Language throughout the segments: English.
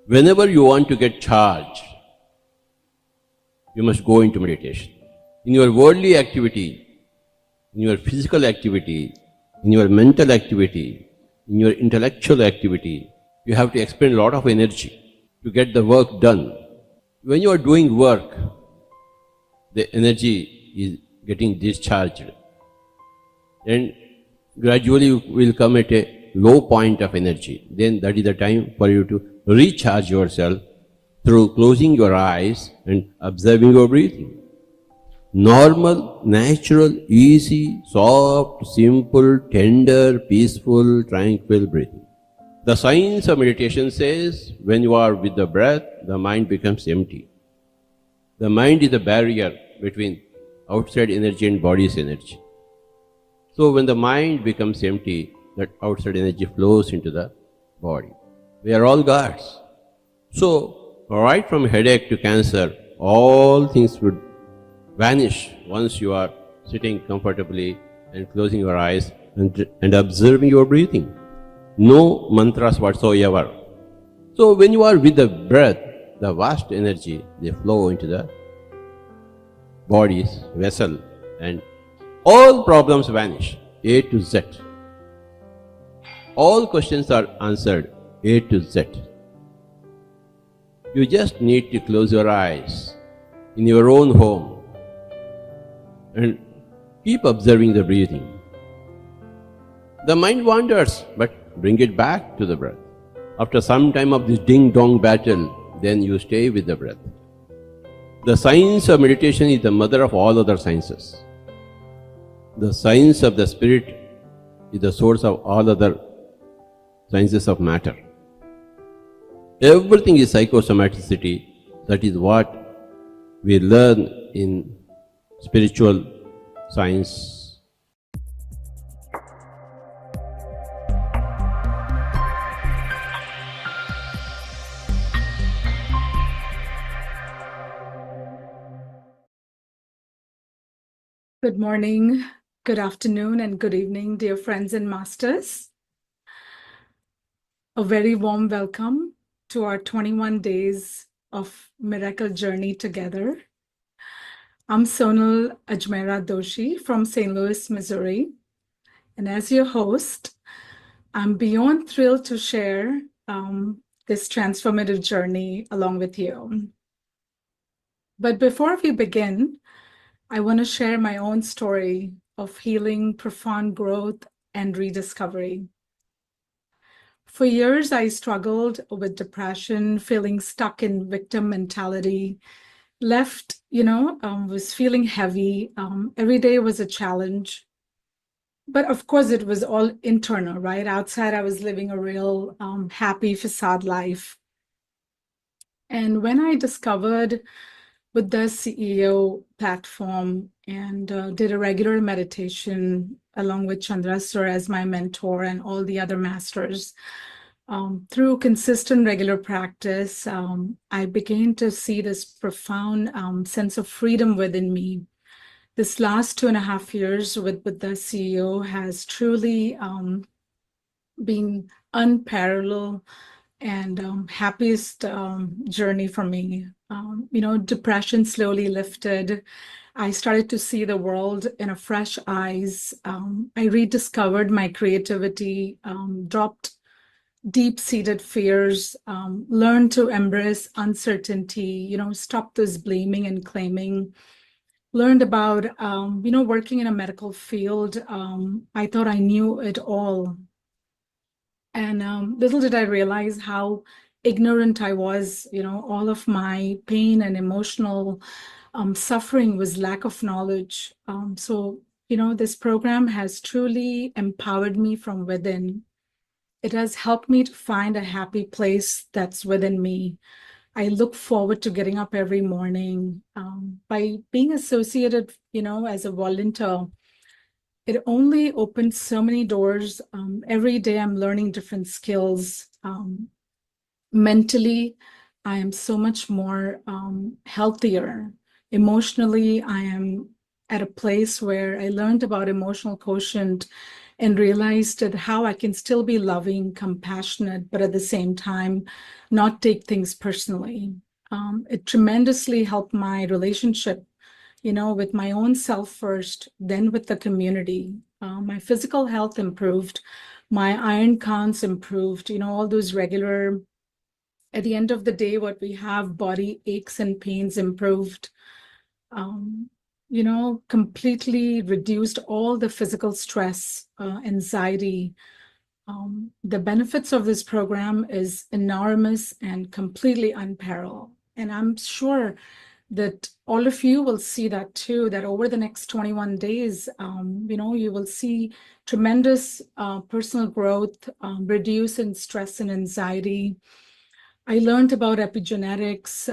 Whenever you want to get charged, you must go into meditation. In your worldly activity, in your physical activity, in your mental activity, in your intellectual activity, you have to expend a lot of energy to get the work done. When you are doing work, the energy is getting discharged. And gradually you will come at a low point of energy. Then that is the time for you to recharge yourself through closing your eyes and observing your breathing. Normal, natural, easy, soft, simple, tender, peaceful, tranquil breathing. The science of meditation says when you are with the breath, the mind becomes empty. The mind is the barrier between outside energy and body's energy. So when the mind becomes empty, that outside energy flows into the body. We are all gods. So right from headache to cancer, all things would vanish once you are sitting comfortably and closing your eyes and observing your breathing. No mantras whatsoever. So when you are with the breath, the vast energy, they flow into the body's vessel and all problems vanish, A to Z. All questions are answered, A to Z. You just need to close your eyes in your own home and keep observing the breathing. The mind wanders, but bring it back to the breath. After some time of this ding-dong battle, then you stay with the breath. The science of meditation is the mother of all other sciences. The science of the spirit is the source of all other sciences of matter. Everything is psychosomaticity. That is what we learn in spiritual science. Good morning, good afternoon, and good evening, dear friends and masters. A very warm welcome to our 21 days of miracle journey together. I'm Sonal Ajmera Doshi from St. Louis, Missouri. And as your host, I'm beyond thrilled to share this transformative journey along with you. But before we begin, I want to share my own story of healing, profound growth, and rediscovery. For years, I struggled with depression, feeling stuck in victim mentality, was feeling heavy. Every day was a challenge. But of course, it was all internal, right? Outside, I was living a real happy facade life. And when I discovered with the CEO platform and did a regular meditation along with Chandra Sir as my mentor and all the other masters. Through consistent regular practice, I began to see this profound sense of freedom within me. This last 2.5 years with the CEO has truly been unparalleled and happiest journey for me. Depression slowly lifted. I started to see the world in a fresh eyes. I rediscovered my creativity, dropped deep-seated fears, learned to embrace uncertainty, stop this blaming and claiming, learned about, working in a medical field. I thought I knew it all. And little did I realize how ignorant I was. All of my pain and emotional suffering was lack of knowledge. So this program has truly empowered me from within. It has helped me to find a happy place that's within me. I look forward to getting up every morning. By being associated, as a volunteer, it only opens so many doors. Every day I'm learning different skills. Mentally, I am so much more healthier. Emotionally, I am at a place where I learned about emotional quotient and realized that how I can still be loving, compassionate, but at the same time, not take things personally. It tremendously helped my relationship, with my own self first, then with the community. My physical health improved, my iron counts improved, all those regular, at the end of the day, what we have, body aches and pains improved. Completely reduced all the physical stress, anxiety. The benefits of this program is enormous and completely unparalleled. And I'm sure that all of you will see that too, that over the next 21 days, you will see tremendous personal growth, reduce in stress and anxiety. I learned about epigenetics,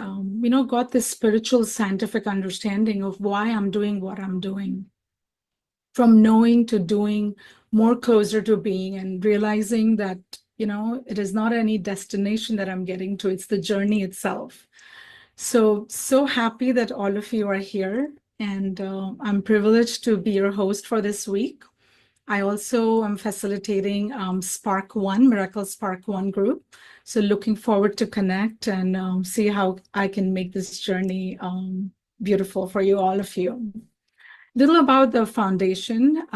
got this spiritual scientific understanding of why I'm doing what I'm doing. From knowing to doing, more closer to being, and realizing that, it is not any destination that I'm getting to, it's the journey itself. So happy that all of you are here, and I'm privileged to be your host for this week. I also am facilitating Spark One, Miracle Spark One group. So looking forward to connect and see how I can make this journey beautiful for you, all of you. Little about the foundation.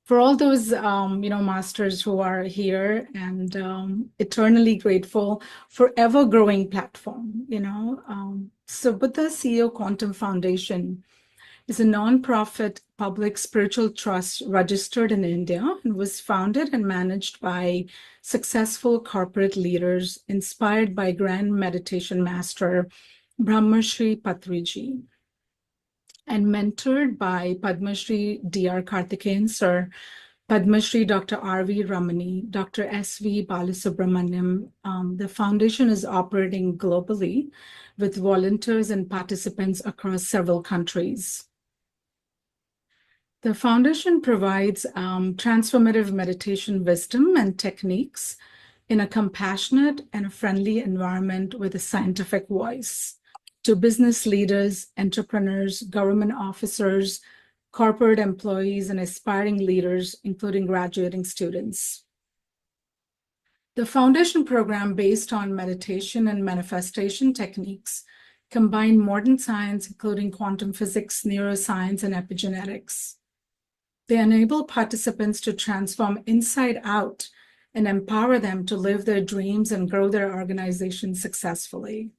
For all those, masters who are here, and eternally grateful for ever growing platform, So Buddha CEO Quantum Foundation is a nonprofit public spiritual trust registered in India and was founded and managed by successful corporate leaders inspired by Grand Meditation Master Brahmarshi Patriji and mentored by Padma Shri D.R. Karthikeyan Sir, Padma Shri Dr. R.V. Ramani, Dr. S.V. Balasubramaniam. The foundation is operating globally with volunteers and participants across several countries. The foundation provides transformative meditation wisdom and techniques in a compassionate and friendly environment with a scientific voice to business leaders, entrepreneurs, government officers, corporate employees, and aspiring leaders, including graduating students. The foundation program, based on meditation and manifestation techniques, combine modern science, including quantum physics, neuroscience, and epigenetics. They enable participants to transform inside out and empower them to live their dreams and grow their organizations successfully.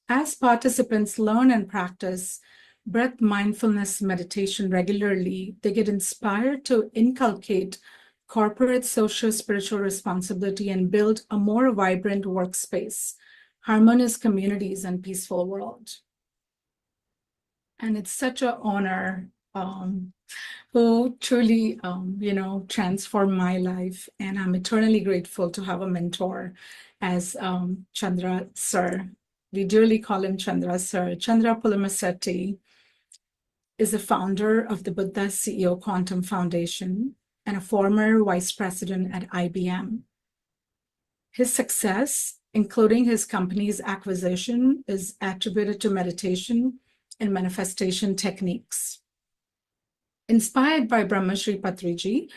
As participants learn and practice breath mindfulness meditation regularly, they get inspired to inculcate corporate social spiritual responsibility and build a more vibrant workspace, harmonious communities, and peaceful world. And it's such an honor who truly, transformed my life. And I'm eternally grateful to have a mentor as Chandra Sir. We dearly call him Chandra Sir. Chandra Pulimasetti is the founder of the Buddha CEO Quantum Foundation and a former vice president at IBM. His success, including his company's acquisition, is attributed to meditation and manifestation techniques. Inspired by Brahmarshi Patriji,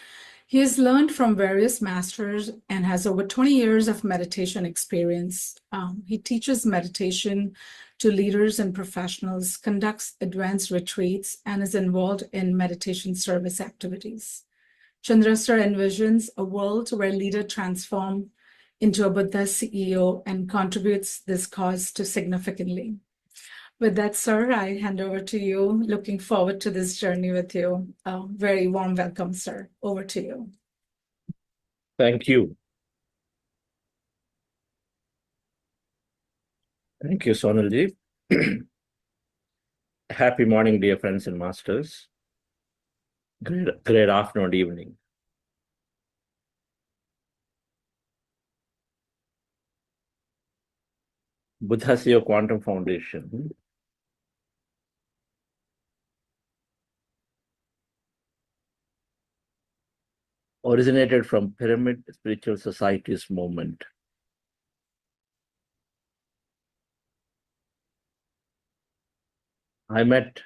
he has learned from various masters and has over 20 years of meditation experience. He teaches meditation to leaders and professionals, conducts advanced retreats, and is involved in meditation service activities. Chandra Sir envisions a world where leaders transform into a Buddha CEO and contributes this cause to significantly. With that, sir, I hand over to you. Looking forward to this journey with you. Very warm welcome, sir. Over to you. Thank you. Thank you, Sonalji. Happy morning, dear friends and masters. Great afternoon, evening. Buddha CEO Quantum Foundation originated from Pyramid Spiritual Society's movement. I met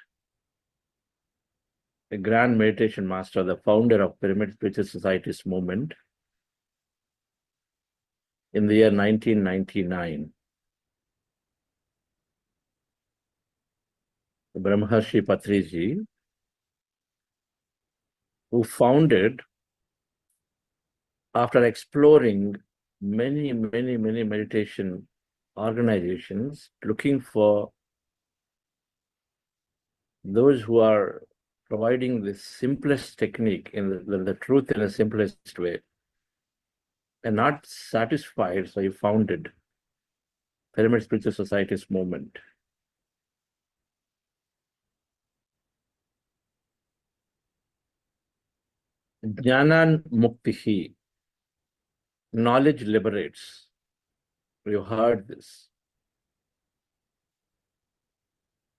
a grand meditation master, the founder of Pyramid Spiritual Societies movement, in the year 1999. Brahmarshi Patriji, who founded, after exploring many meditation organizations, looking for those who are providing the simplest technique in the truth in the simplest way, and not satisfied, so he founded Pyramid Spiritual Societies movement. Jnanan Muktihi, knowledge liberates. You heard this.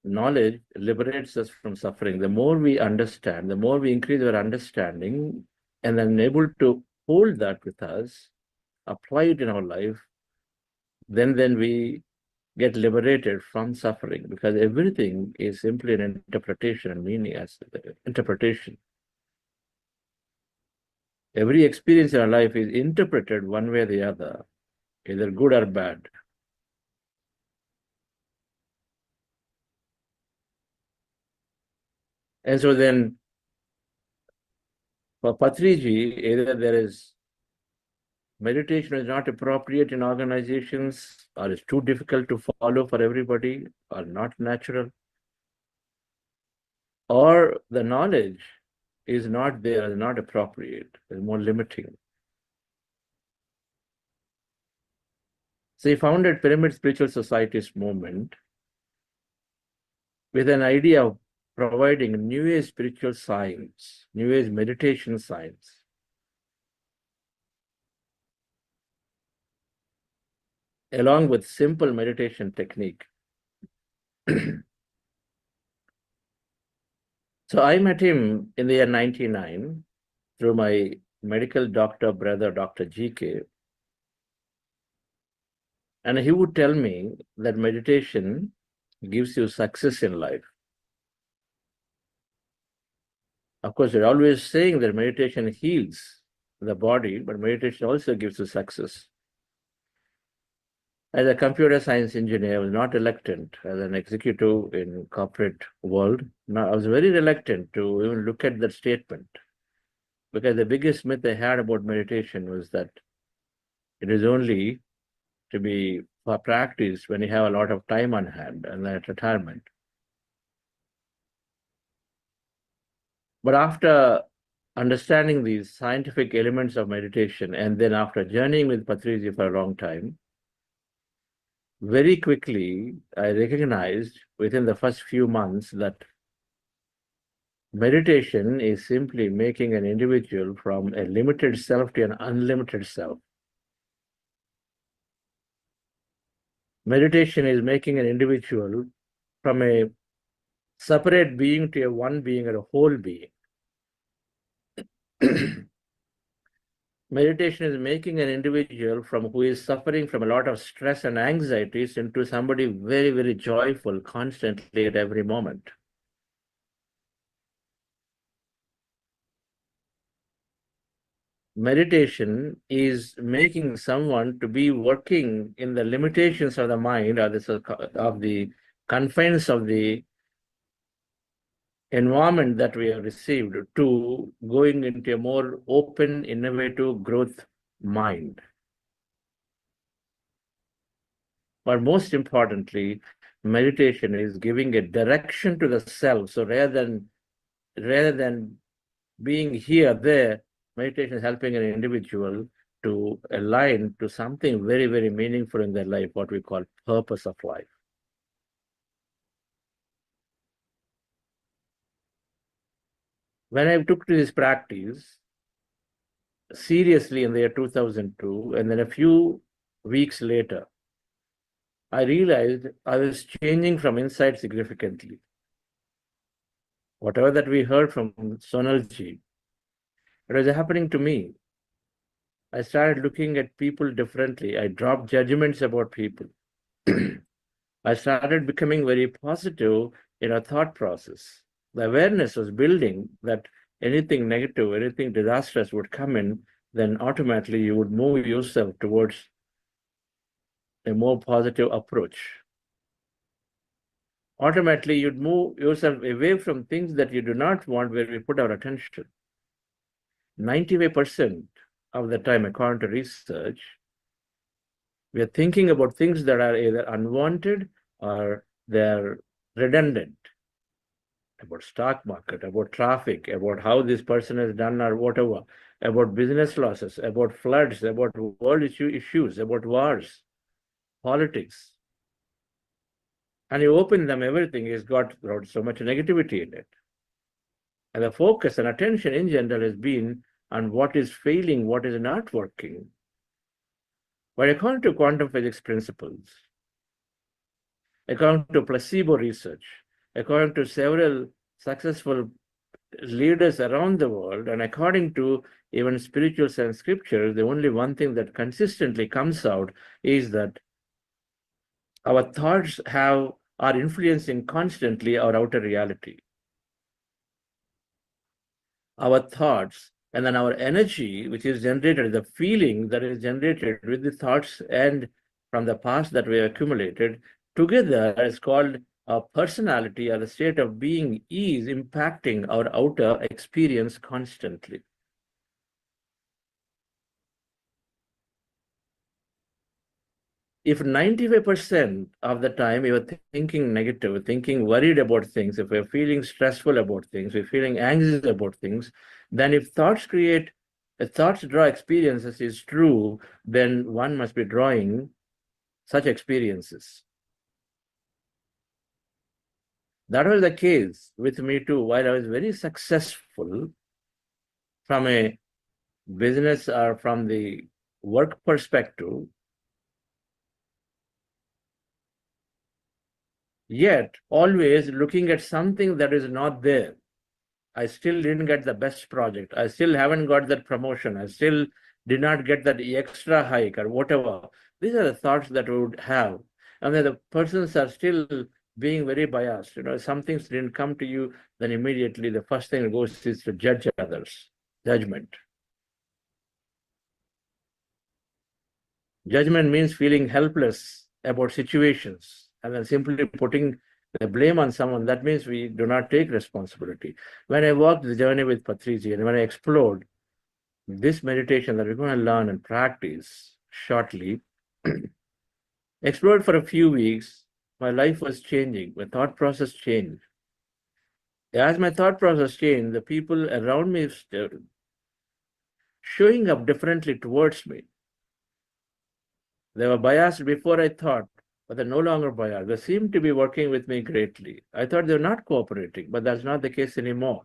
Knowledge liberates us from suffering. The more we understand, the more we increase our understanding and then able to hold that with us, apply it in our life, then we get liberated from suffering, because everything is simply an interpretation and meaning as interpretation. Every experience in our life is interpreted one way or the other, either good or bad. And so then, for Patriji, either there is meditation is not appropriate in organizations, or it's too difficult to follow for everybody, or not natural, or the knowledge is not there, is not appropriate, is more limiting. So he founded Pyramid Spiritual Societies movement with an idea of providing New Age spiritual science, New Age meditation science. Along with simple meditation technique. So I met him in the year 1999 through my medical doctor brother, Dr. GK. And he would tell me that meditation gives you success in life. Of course, we're always saying that meditation heals the body, but meditation also gives you success. As a computer science engineer, I was not reluctant as an executive in corporate world. Now, I was very reluctant to even look at that statement, because the biggest myth I had about meditation was that it is only to be for practice when you have a lot of time on hand and at retirement. But after understanding these scientific elements of meditation, and then after journeying with Patriji for a long time, very quickly, I recognized within the first few months that meditation is simply making an individual from a limited self to an unlimited self. Meditation is making an individual from a separate being to a one being or a whole being. Meditation is making an individual from who is suffering from a lot of stress and anxieties into somebody very joyful constantly at every moment. Meditation is making someone to be working in the limitations of the mind, or of the confines of the environment that we have received, to going into a more open, innovative growth mind. But most importantly, meditation is giving a direction to the self. So rather than being here, there, meditation is helping an individual to align to something very meaningful in their life, what we call purpose of life. When I took to this practice seriously in the year 2002, and then a few weeks later, I realized I was changing from inside significantly. Whatever that we heard from Sonalji, it was happening to me. I started looking at people differently. I dropped judgments about people. I started becoming very positive in a thought process, the awareness was building that anything negative, anything disastrous would come in, then automatically you would move yourself towards a more positive approach. Automatically, you'd move yourself away from things that you do not want where we put our attention. 95% of the time, according to research, we are thinking about things that are either unwanted or they're redundant. About stock market, about traffic, about how this person has done or whatever, about business losses, about floods, about world issues, about wars, politics. And you open them, everything has got so much negativity in it. And the focus and attention in general has been on what is failing, what is not working. But according to quantum physics principles, according to placebo research, according to several successful leaders around the world, and according to even spiritual science scriptures, the only one thing that consistently comes out is that our thoughts are influencing constantly our outer reality. Our thoughts and then our energy, which is generated, the feeling that is generated with the thoughts and from the past that we have accumulated, together is called our personality, or the state of being, is impacting our outer experience constantly. If 95% of the time you're thinking negative, thinking worried about things, if we're feeling stressful about things, we're feeling anxious about things, then if thoughts draw experiences is true, then one must be drawing such experiences. That was the case with me too. While I was very successful from a business or from the work perspective, yet always looking at something that is not there. I still didn't get the best project. I still haven't got that promotion. I still did not get that extra hike or whatever. These are the thoughts that we would have. And then the persons are still being very biased. Some things didn't come to you, then immediately the first thing that goes is to judge others. Judgment. Judgment means feeling helpless about situations and then simply putting the blame on someone. That means we do not take responsibility. When I walked the journey with Patriji and when I explored this meditation that we're going to learn and practice shortly, explored for a few weeks, my life was changing. My thought process changed. As my thought process changed, the people around me started showing up differently towards me. They were biased before I thought, but they're no longer biased. They seem to be working with me greatly. I thought they're not cooperating, but that's not the case anymore.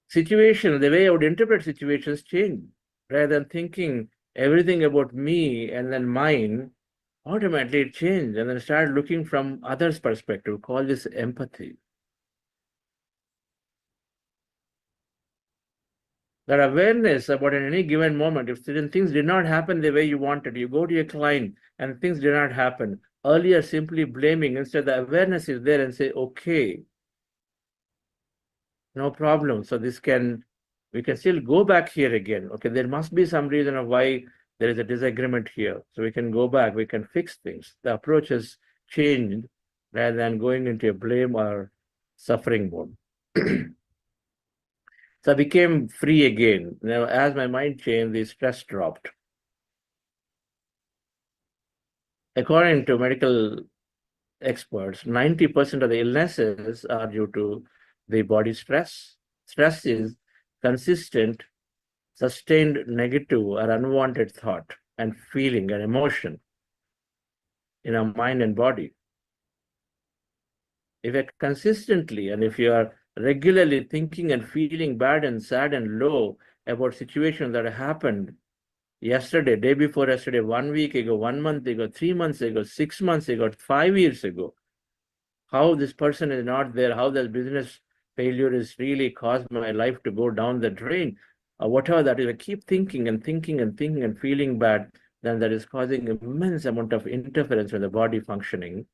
Situation, the way I would interpret situations changed. Rather than thinking everything about me and then mine, automatically it changed and then started looking from others' perspective. We call this empathy. That awareness about in any given moment, if certain things did not happen the way you wanted, you go to your client and things did not happen. Earlier, simply blaming, instead the awareness is there and say, okay, no problem. So we can still go back here again. Okay, there must be some reason of why there is a disagreement here. So we can go back, we can fix things. The approach has changed rather than going into a blame or suffering mode. So I became free again. Now, as my mind changed, the stress dropped. According to medical experts, 90% of the illnesses are due to the body stress. Stress is consistent, sustained negative or unwanted thought and feeling and emotion in our mind and body. If you consistently and if you are regularly thinking and feeling bad and sad and low about situations that happened yesterday, day before yesterday, 1 week ago, 1 month ago, 3 months ago, 6 months ago, 5 years ago, how this person is not there, how the business failure has really caused my life to go down the drain, or whatever that is, I keep thinking and thinking and thinking and feeling bad, then that is causing immense amount of interference with the body functioning.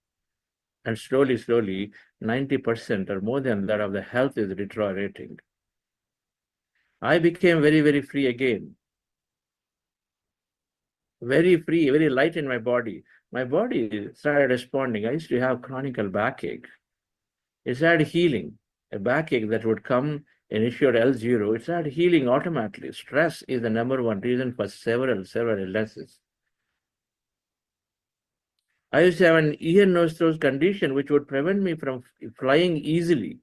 And slowly, 90% or more than that of the health is deteriorating. I became very, very free again. Very free, very light in my body. My body started responding. I used to have chronic backache. It started healing. A backache that would come and issue L0, it started healing automatically. Stress is the number one reason for several illnesses. I used to have an ear, nose, throat condition which would prevent me from flying easily.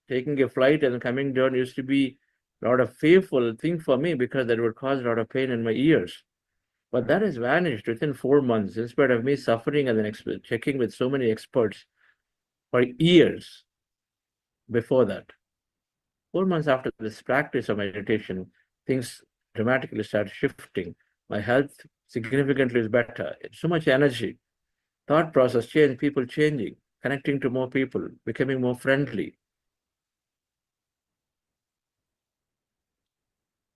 Taking a flight and coming down used to be a lot of fearful thing for me because that would cause a lot of pain in my ears. But that has vanished within 4 months, in spite of me suffering as an checking with so many experts for years before that. 4 months after this practice of meditation, things dramatically started shifting. My health significantly is better. It's so much energy. Thought process change, people changing, connecting to more people, becoming more friendly.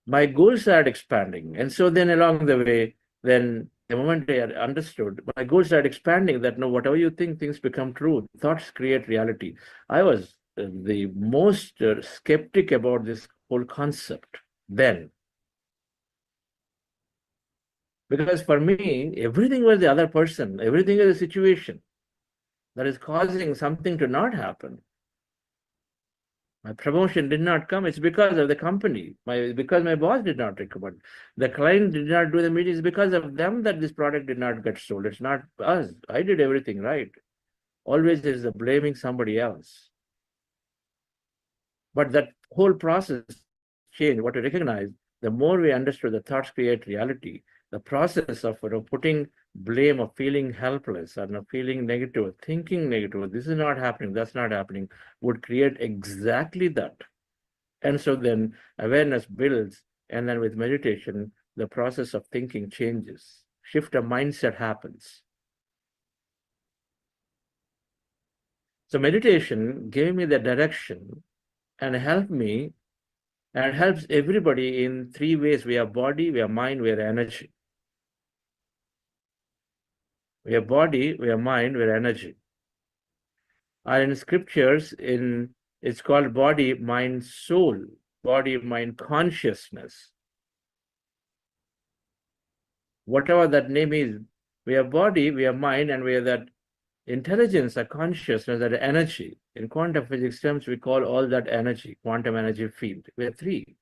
My goals started expanding. And so then along the way, then the moment I understood, my goals started expanding that no, whatever you think, things become true. Thoughts create reality. I was the most skeptic about this whole concept then. Because for me, everything was the other person, everything is a situation that is causing something to not happen. My promotion did not come. It's because of the company. Because my boss did not recommend. The client did not do the meetings. Because of them that this product did not get sold. It's not us. I did everything right. Always is the blaming somebody else. But that whole process changed. What we recognize, the more we understood the thoughts create reality, the process of putting blame or feeling helpless or feeling negative, thinking negative, this is not happening, that's not happening, would create exactly that. And so then awareness builds, and then with meditation, the process of thinking changes. Shift of mindset happens. So meditation gave me the direction and helped me and helps everybody in 3 ways. We have body, we have mind, we have energy. We have body, we have mind, we have energy. And in scriptures, it's called body, mind, soul, body, mind, consciousness. Whatever that name is, we have body, we have mind, and we have that intelligence, a consciousness, that energy. In quantum physics terms, we call all that energy, quantum energy field. We have 3.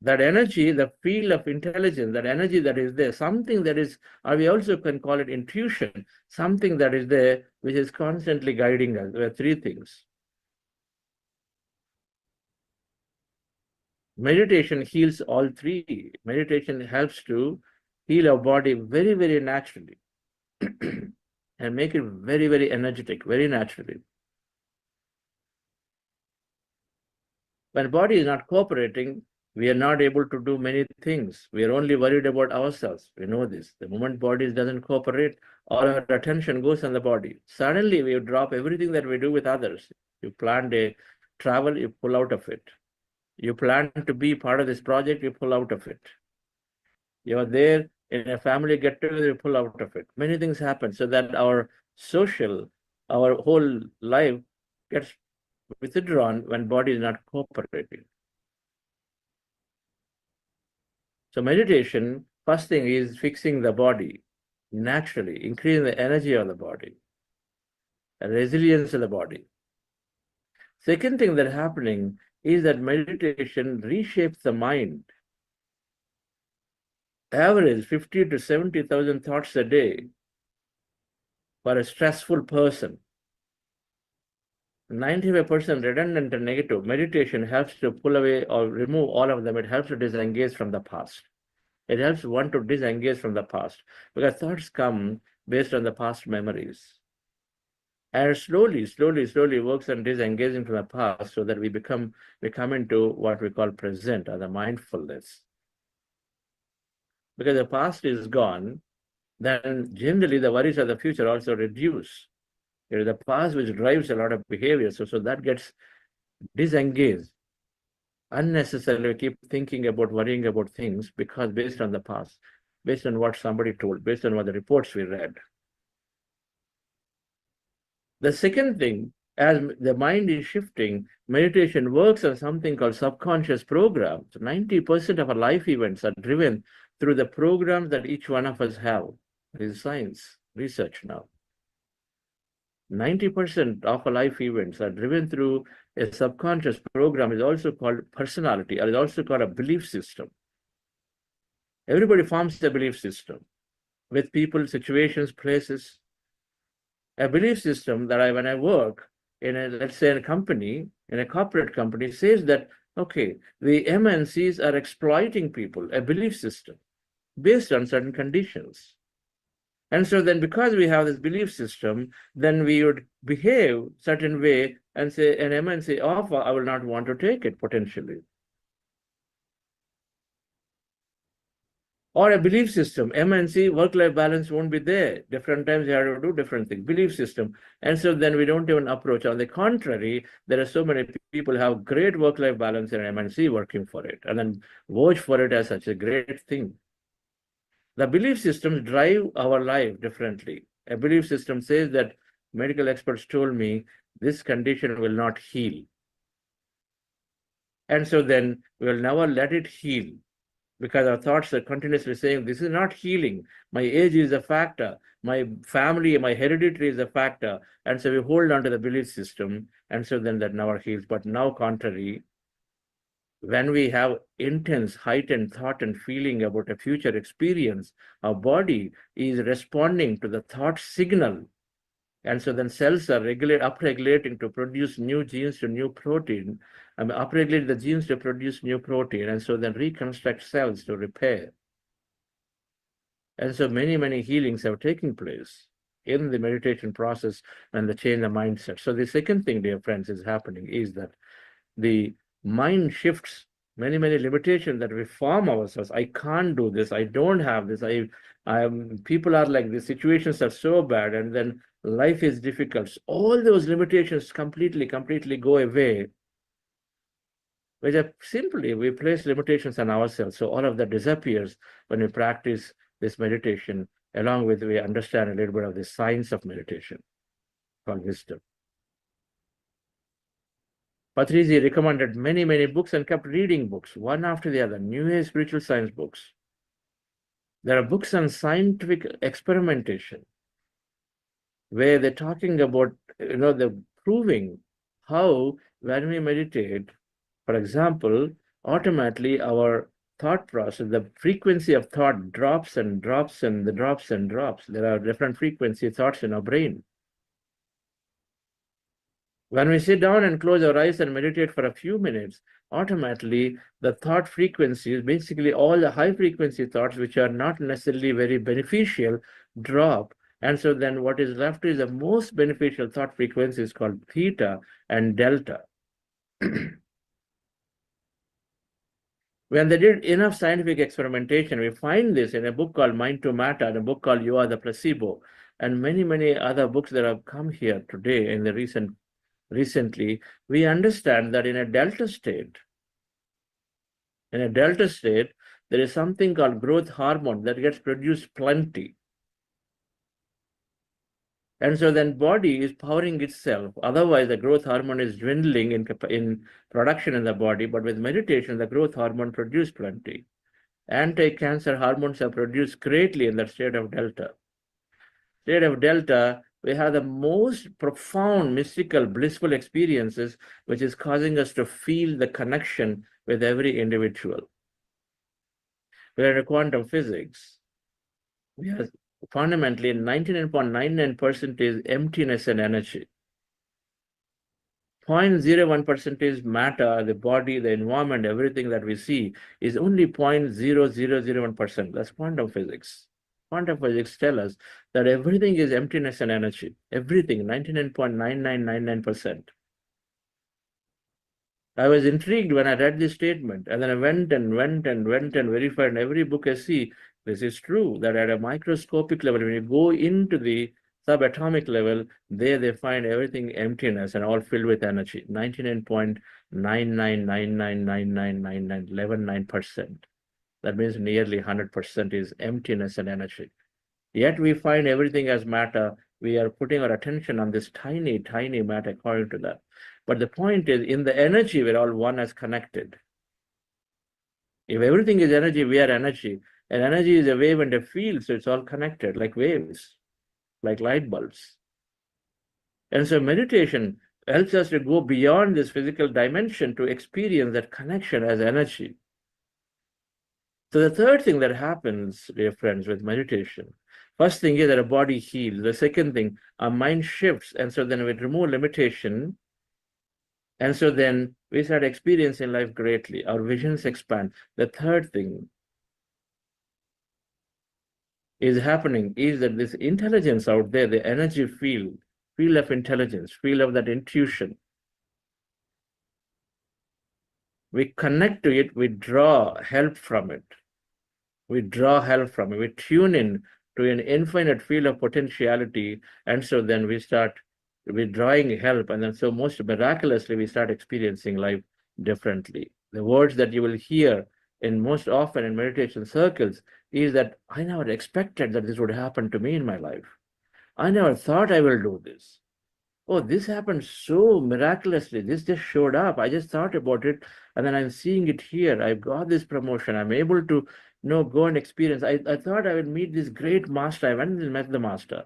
That energy, the field of intelligence, that energy that is there, something that is, or we also can call it intuition, something that is there, which is constantly guiding us. There are 3 things. Meditation heals all 3. Meditation helps to heal our body very, very naturally and make it very, very energetic, very naturally. When body is not cooperating, we are not able to do many things. We are only worried about ourselves. We know this. The moment body doesn't cooperate, all our attention goes on the body. Suddenly, we drop everything that we do with others. You planned a travel, you pull out of it. You plan to be part of this project, you pull out of it. You are there in a family get-together, you pull out of it. Many things happen so that our whole life gets withdrawn when body is not cooperating. So meditation, first thing is fixing the body naturally, increasing the energy of the body, the resilience of the body. Second thing that's happening is that meditation reshapes the mind. Average 50 to 70,000 thoughts a day for a stressful person. 95% redundant and negative. Meditation helps to pull away or remove all of them. It helps to disengage from the past. It helps one to disengage from the past because thoughts come based on the past memories. And slowly works on disengaging from the past so that we come into what we call present or the mindfulness. Because the past is gone, then generally the worries of the future also reduce. It is the past which drives a lot of behavior. So that gets disengaged. Unnecessarily keep thinking about, worrying about things because based on the past, based on what somebody told, based on what the reports we read. The second thing, as the mind is shifting, meditation works on something called subconscious programs. 90% of our life events are driven through the programs that each one of us have. This is science, research now. 90% of our life events are driven through a subconscious program, is also called personality, or is also called a belief system. Everybody forms a belief system with people, situations, places. A belief system that when I work in a, let's say, in a company, in a corporate company, says that, okay, the MNCs are exploiting people, a belief system based on certain conditions. And so then because we have this belief system, then we would behave certain way and say an MNC offer, I will not want to take it potentially. Or a belief system, MNC, work-life balance won't be there. Different times you have to do different things, belief system. And so then we don't even approach. On the contrary, there are so many people who have great work-life balance in MNC working for it and then vouch for it as such a great thing. The belief systems drive our life differently. A belief system says that medical experts told me this condition will not heal. And so then we will never let it heal because our thoughts are continuously saying, this is not healing. My age is a factor. My family, my hereditary is a factor. And so we hold on to the belief system. And so then that never heals. But now contrary, when we have intense, heightened thought and feeling about a future experience, our body is responding to the thought signal. And so then cells are upregulating to produce new genes to new protein, and upregulate the genes to produce new protein, and so then reconstruct cells to repair. And so many, many healings have taken place in the meditation process and the change the mindset. So the second thing, dear friends, is happening is that the mind shifts many, many limitations that we form ourselves. I can't do this. I don't have this. People are like, the situations are so bad, and then life is difficult. All those limitations completely go away. Which are simply, we place limitations on ourselves. So all of that disappears when we practice this meditation, along with we understand a little bit of the science of meditation called wisdom. Patrizi recommended many, many books and kept reading books, one after the other, New Age spiritual science books. There are books on scientific experimentation, where they're talking about, the proving how when we meditate, for example, automatically our thought process, the frequency of thought drops and drops and drops and drops. There are different frequency thoughts in our brain. When we sit down and close our eyes and meditate for a few minutes, automatically the thought frequencies, basically all the high frequency thoughts, which are not necessarily very beneficial, drop. And so then what is left is the most beneficial thought frequencies called theta and delta. When they did enough scientific experimentation, we find this in a book called Mind to Matter, and a book called You Are the Placebo, and many, many other books that have come here today in the recently, we understand that in a delta state, there is something called growth hormone that gets produced plenty. And so then body is powering itself. Otherwise, the growth hormone is dwindling in production in the body. But with meditation, the growth hormone produces plenty. Anti-cancer hormones are produced greatly in the state of delta. State of delta, we have the most profound, mystical, blissful experiences, which is causing us to feel the connection with every individual. We are in quantum physics. We are fundamentally 99.99% is emptiness and energy. 0.01% is matter, the body, the environment, everything that we see is only 0.0001%. That's quantum physics. Quantum physics tell us that everything is emptiness and energy. Everything, 99.9999%. I was intrigued when I read this statement, and then I went and verified in every book I see. This is true, that at a microscopic level, when you go into the subatomic level, there they find everything emptiness and all filled with energy. 99.9999999911.9%. That means nearly 100% is emptiness and energy. Yet we find everything as matter, We are putting our attention on this tiny, tiny matter according to that. But the point is, in the energy, we're all one as connected. If everything is energy, we are energy. And energy is a wave and a field, so it's all connected like waves, like light bulbs. And so meditation helps us to go beyond this physical dimension to experience that connection as energy. So the third thing that happens, dear friends, with meditation, first thing is that our body heals. The second thing, our mind shifts. And so then we remove limitation. And so then we start experiencing life greatly. Our visions expand. The third thing is happening is that this intelligence out there, the energy field of intelligence, field of that intuition, we connect to it, we draw help from it. We draw help from it. We tune in to an infinite field of potentiality. And so then we're drawing help. And then so most miraculously, we start experiencing life differently. The words that you will hear in most often in meditation circles is that I never expected that this would happen to me in my life. I never thought I will do this. Oh, this happened so miraculously. This just showed up. I just thought about it, and then I'm seeing it here. I've got this promotion. I'm able to go and experience. I thought I would meet this great master. I went and met the master.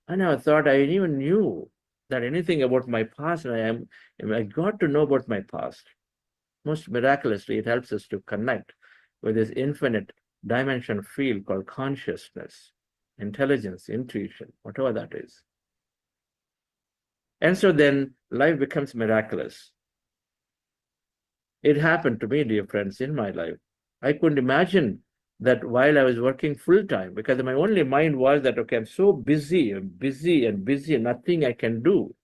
I never thought I even knew that anything about my past, and I got to know about my past. Most miraculously, it helps us to connect with this infinite dimension field called consciousness, intelligence, intuition, whatever that is. And so then life becomes miraculous. It happened to me, dear friends, in my life. I couldn't imagine that while I was working full time, because my only mind was that, okay, I'm so busy and busy and busy, and nothing I can do.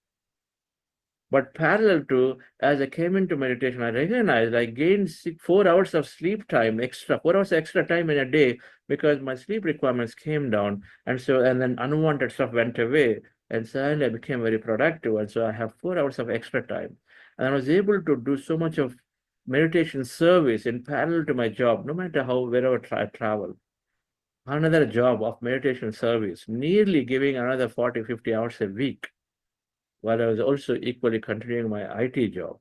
But parallel to, as I came into meditation, I recognized I gained 4 hours of sleep time extra, 4 hours extra time in a day, because my sleep requirements came down. And then unwanted stuff went away. And suddenly I became very productive. And so I have 4 hours of extra time. And I was able to do so much of meditation service in parallel to my job, no matter wherever I travel. Another job of meditation service, nearly giving another 40, 50 hours a week, while I was also equally continuing my IT job.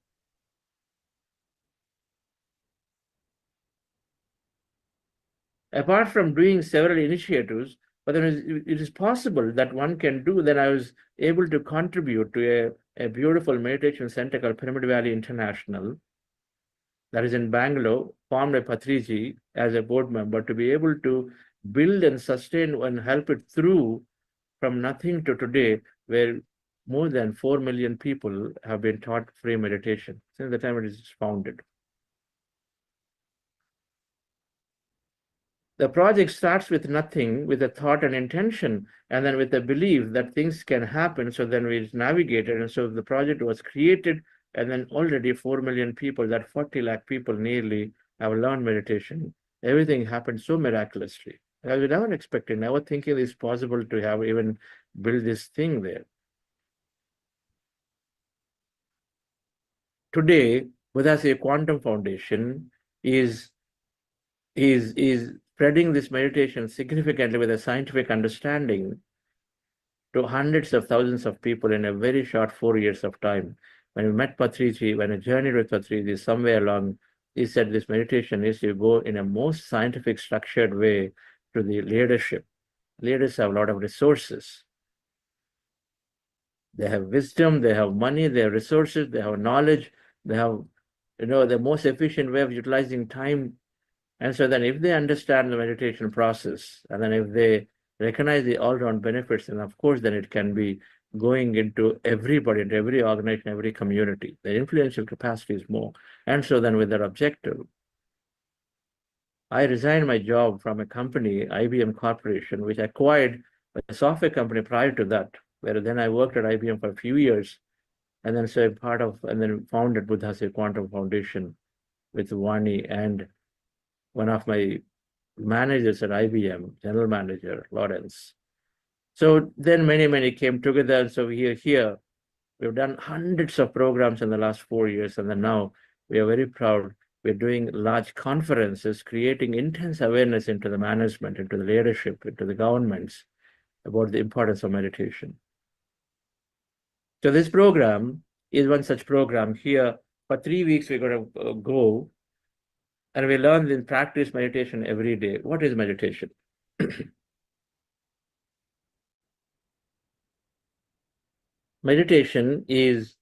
Apart from doing several initiatives, but then it is possible that one can do, then I was able to contribute to a beautiful meditation center called Pyramid Valley International, that is in Bangalore, formed by Patriji as a board member, to be able to build and sustain and help it through from nothing to today, where more than 4 million people have been taught free meditation since the time it is founded. The project starts with nothing, with a thought and intention, and then with a belief that things can happen. So then we navigated, and so the project was created, and then already 4 million people, that 40 lakh people nearly, have learned meditation. Everything happened so miraculously. I was never expecting, never thinking it's possible to have even build this thing there. Today, Buddhas Quantum Foundation is spreading this meditation significantly with a scientific understanding to hundreds of thousands of people in a very short 4 years of time. When we met Patriji, when I journeyed with Patriji, somewhere along, he said this meditation is you go in a most scientific, structured way to the leadership. Leaders have a lot of resources. They have wisdom, they have money, they have resources, they have knowledge, they have, the most efficient way of utilizing time. And so then if they understand the meditation process, and then if they recognize the all-round benefits, and of course, then it can be going into everybody, into every organization, every community. The influential capacity is more. And so then with that objective, I resigned my job from a company, IBM Corporation, which acquired a software company prior to that, where then I worked at IBM for a few years, and then so and then founded Buddhas Quantum Foundation with Vani and one of my managers at IBM, general manager, Lawrence. So then many came together. And so here, we've done hundreds of programs in the last 4 years. And then now we are very proud. We're doing large conferences, creating intense awareness into the management, into the leadership, into the governments about the importance of meditation. So this program is one such program. Here for 3 weeks, we're going to go and we learn and practice meditation every day. What is meditation? Meditation is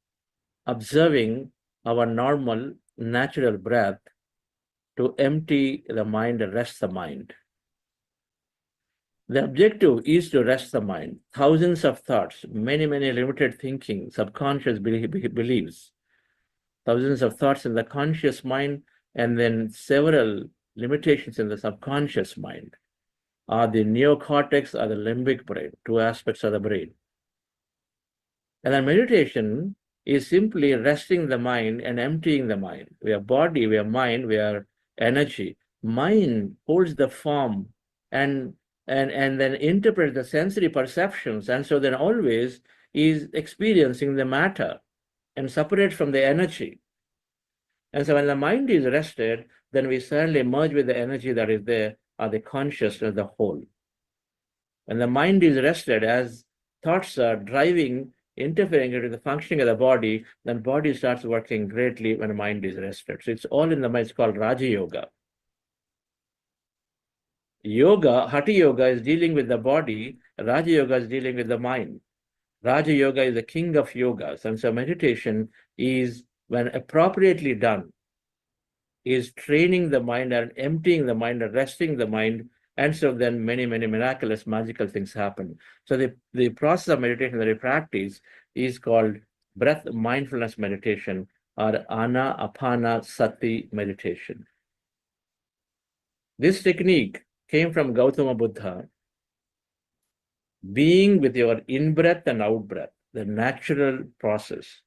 observing our normal, natural breath to empty the mind and rest the mind. The objective is to rest the mind. Thousands of thoughts, many limited thinking, subconscious beliefs, thousands of thoughts in the conscious mind, and then several limitations in the subconscious mind are the neocortex or the limbic brain, two aspects of the brain. And then meditation is simply resting the mind and emptying the mind. We are body, we are mind, we are energy. Mind holds the form and then interprets the sensory perceptions, and so then always is experiencing the matter and separates from the energy. And so when the mind is rested, then we suddenly merge with the energy that is there, or the consciousness, the whole. When the mind is rested, as thoughts are driving, interfering into the functioning of the body, then body starts working greatly when the mind is rested. So it's all in the mind. It's called Raja Yoga. Yoga, Hatha Yoga is dealing with the body. Raja Yoga is dealing with the mind. Raja Yoga is the king of yogas. And so meditation is, when appropriately done, is training the mind and emptying the mind and resting the mind. And so then many miraculous, magical things happen. So the process of meditation that we practice is called breath mindfulness meditation, or Anapana Sati meditation. This technique came from Gautama Buddha, being with your in-breath and out-breath, the natural process.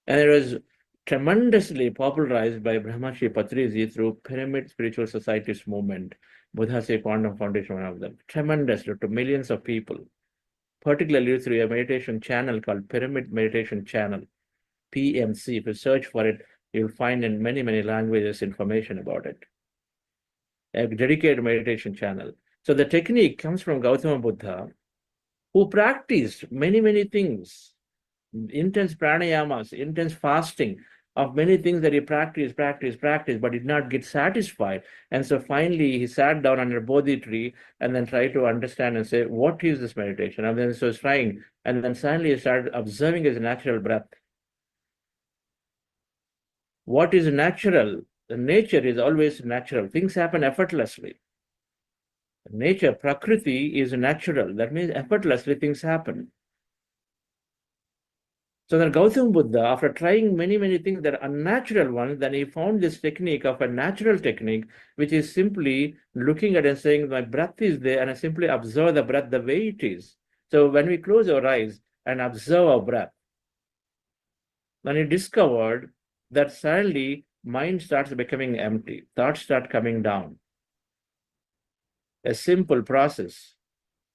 And it was tremendously popularized by Brahmarshi Patriji through Pyramid Spiritual Societies movement, Buddha Say Quantum Foundation, one of them, tremendously to millions of people, particularly through a meditation channel called Pyramid Meditation Channel, PMC. If you search for it, you'll find in many languages information about it. A dedicated meditation channel. So the technique comes from Gautama Buddha, who practiced many things, intense pranayamas, intense fasting, of many things that he practiced, but did not get satisfied. And so finally he sat down under a Bodhi tree and then tried to understand and say, what is this meditation? And then so he's trying, and then suddenly he started observing his natural breath. What is natural? The nature is always natural. Things happen effortlessly. Nature, Prakriti, is natural. That means effortlessly things happen. So then Gautama Buddha, after trying many things that are unnatural ones, then he found this technique of a natural technique, which is simply looking at and saying, my breath is there, and I simply observe the breath the way it is. So when we close our eyes and observe our breath, then he discovered that suddenly mind starts becoming empty, thoughts start coming down. A simple process.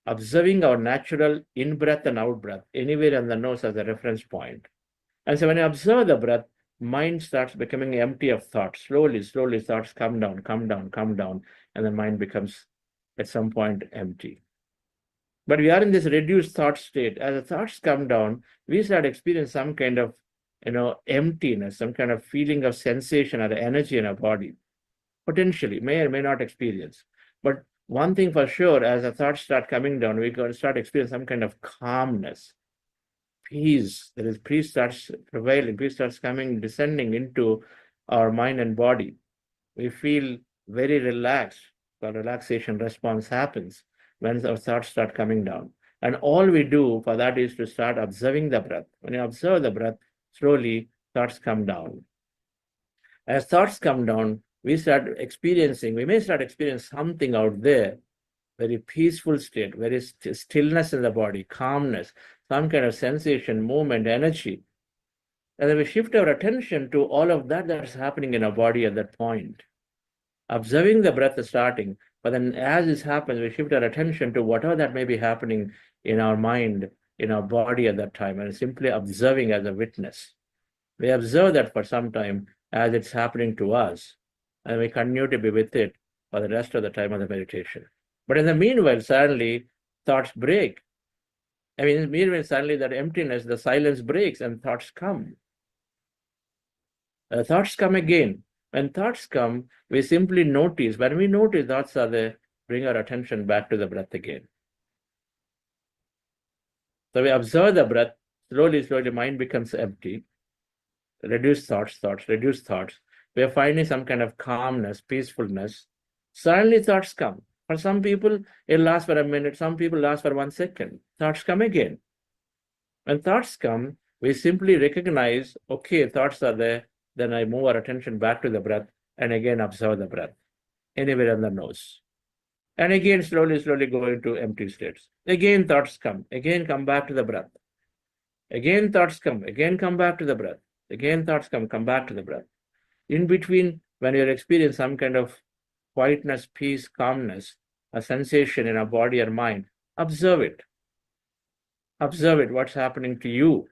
Observing our natural in-breath and out-breath, anywhere on the nose as a reference point. And so when you observe the breath, mind starts becoming empty of thoughts. Slowly thoughts come down, and the mind becomes at some point empty. But we are in this reduced thought state. As the thoughts come down, we start experiencing some kind of emptiness, some kind of feeling of sensation or energy in our body. Potentially, may or may not experience. But one thing for sure, as the thoughts start coming down, we're going to start experiencing some kind of calmness, peace. There is peace starts prevailing, peace starts descending into our mind and body. We feel very relaxed. The relaxation response happens when our thoughts start coming down. And all we do for that is to start observing the breath. When you observe the breath, slowly thoughts come down. As thoughts come down, we may start experiencing something out there, very peaceful state, very stillness in the body, calmness, some kind of sensation, movement, energy. And then we shift our attention to all of that that's happening in our body at that point. Observing the breath is starting, but then as this happens, we shift our attention to whatever that may be happening in our mind, in our body at that time, and simply observing as a witness. We observe that for some time as it's happening to us, and we continue to be with it for the rest of the time of the meditation. But in the meanwhile, suddenly thoughts break, I mean, when suddenly that emptiness, the silence breaks and thoughts come. Thoughts come again. When thoughts come, we simply notice. When we notice thoughts are there, bring our attention back to the breath again. So we observe the breath. Slowly, slowly, mind becomes empty. Reduce thoughts, reduce thoughts. We are finding some kind of calmness, peacefulness. Suddenly thoughts come. For some people, it lasts for a minute. Some people last for 1 second. Thoughts come again. When thoughts come, we simply recognize, okay, thoughts are there. Then I move our attention back to the breath and again observe the breath anywhere on the nose. And again, slowly, slowly go into empty states. Again, thoughts come. Again, come back to the breath. Again, thoughts come. Again, come back to the breath. Again, thoughts come back to the breath. In between, when you're experiencing some kind of quietness, peace, calmness, a sensation in our body or mind, observe it. Observe it, what's happening to you.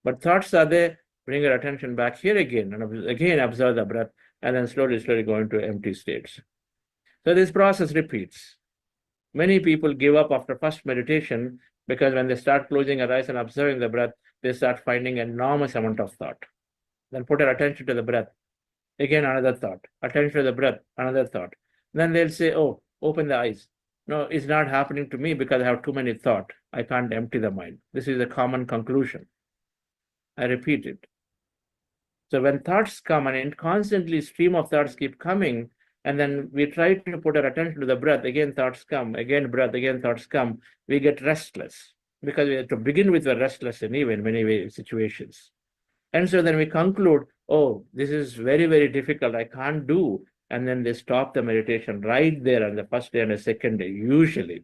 But thoughts are there, bring your attention back here again, and again observe the breath, and then slowly, slowly go into empty states. So this process repeats. Many people give up after first meditation because when they start closing their eyes and observing the breath, they start finding enormous amount of thought. Then put your attention to the breath. Again, another thought. Attention to the breath, another thought. Then they'll say, oh, open the eyes. No, it's not happening to me because I have too many thoughts. I can't empty the mind. This is a common conclusion. I repeat it. So when thoughts come and constantly stream of thoughts keep coming, and then we try to put our attention to the breath, again thoughts come, again breath, again thoughts come, we get restless because we have to begin with, we're restless anyway in many situations. And so then we conclude, oh, this is very, very difficult, I can't do. And then they stop the meditation right there on the first day and the second day, usually.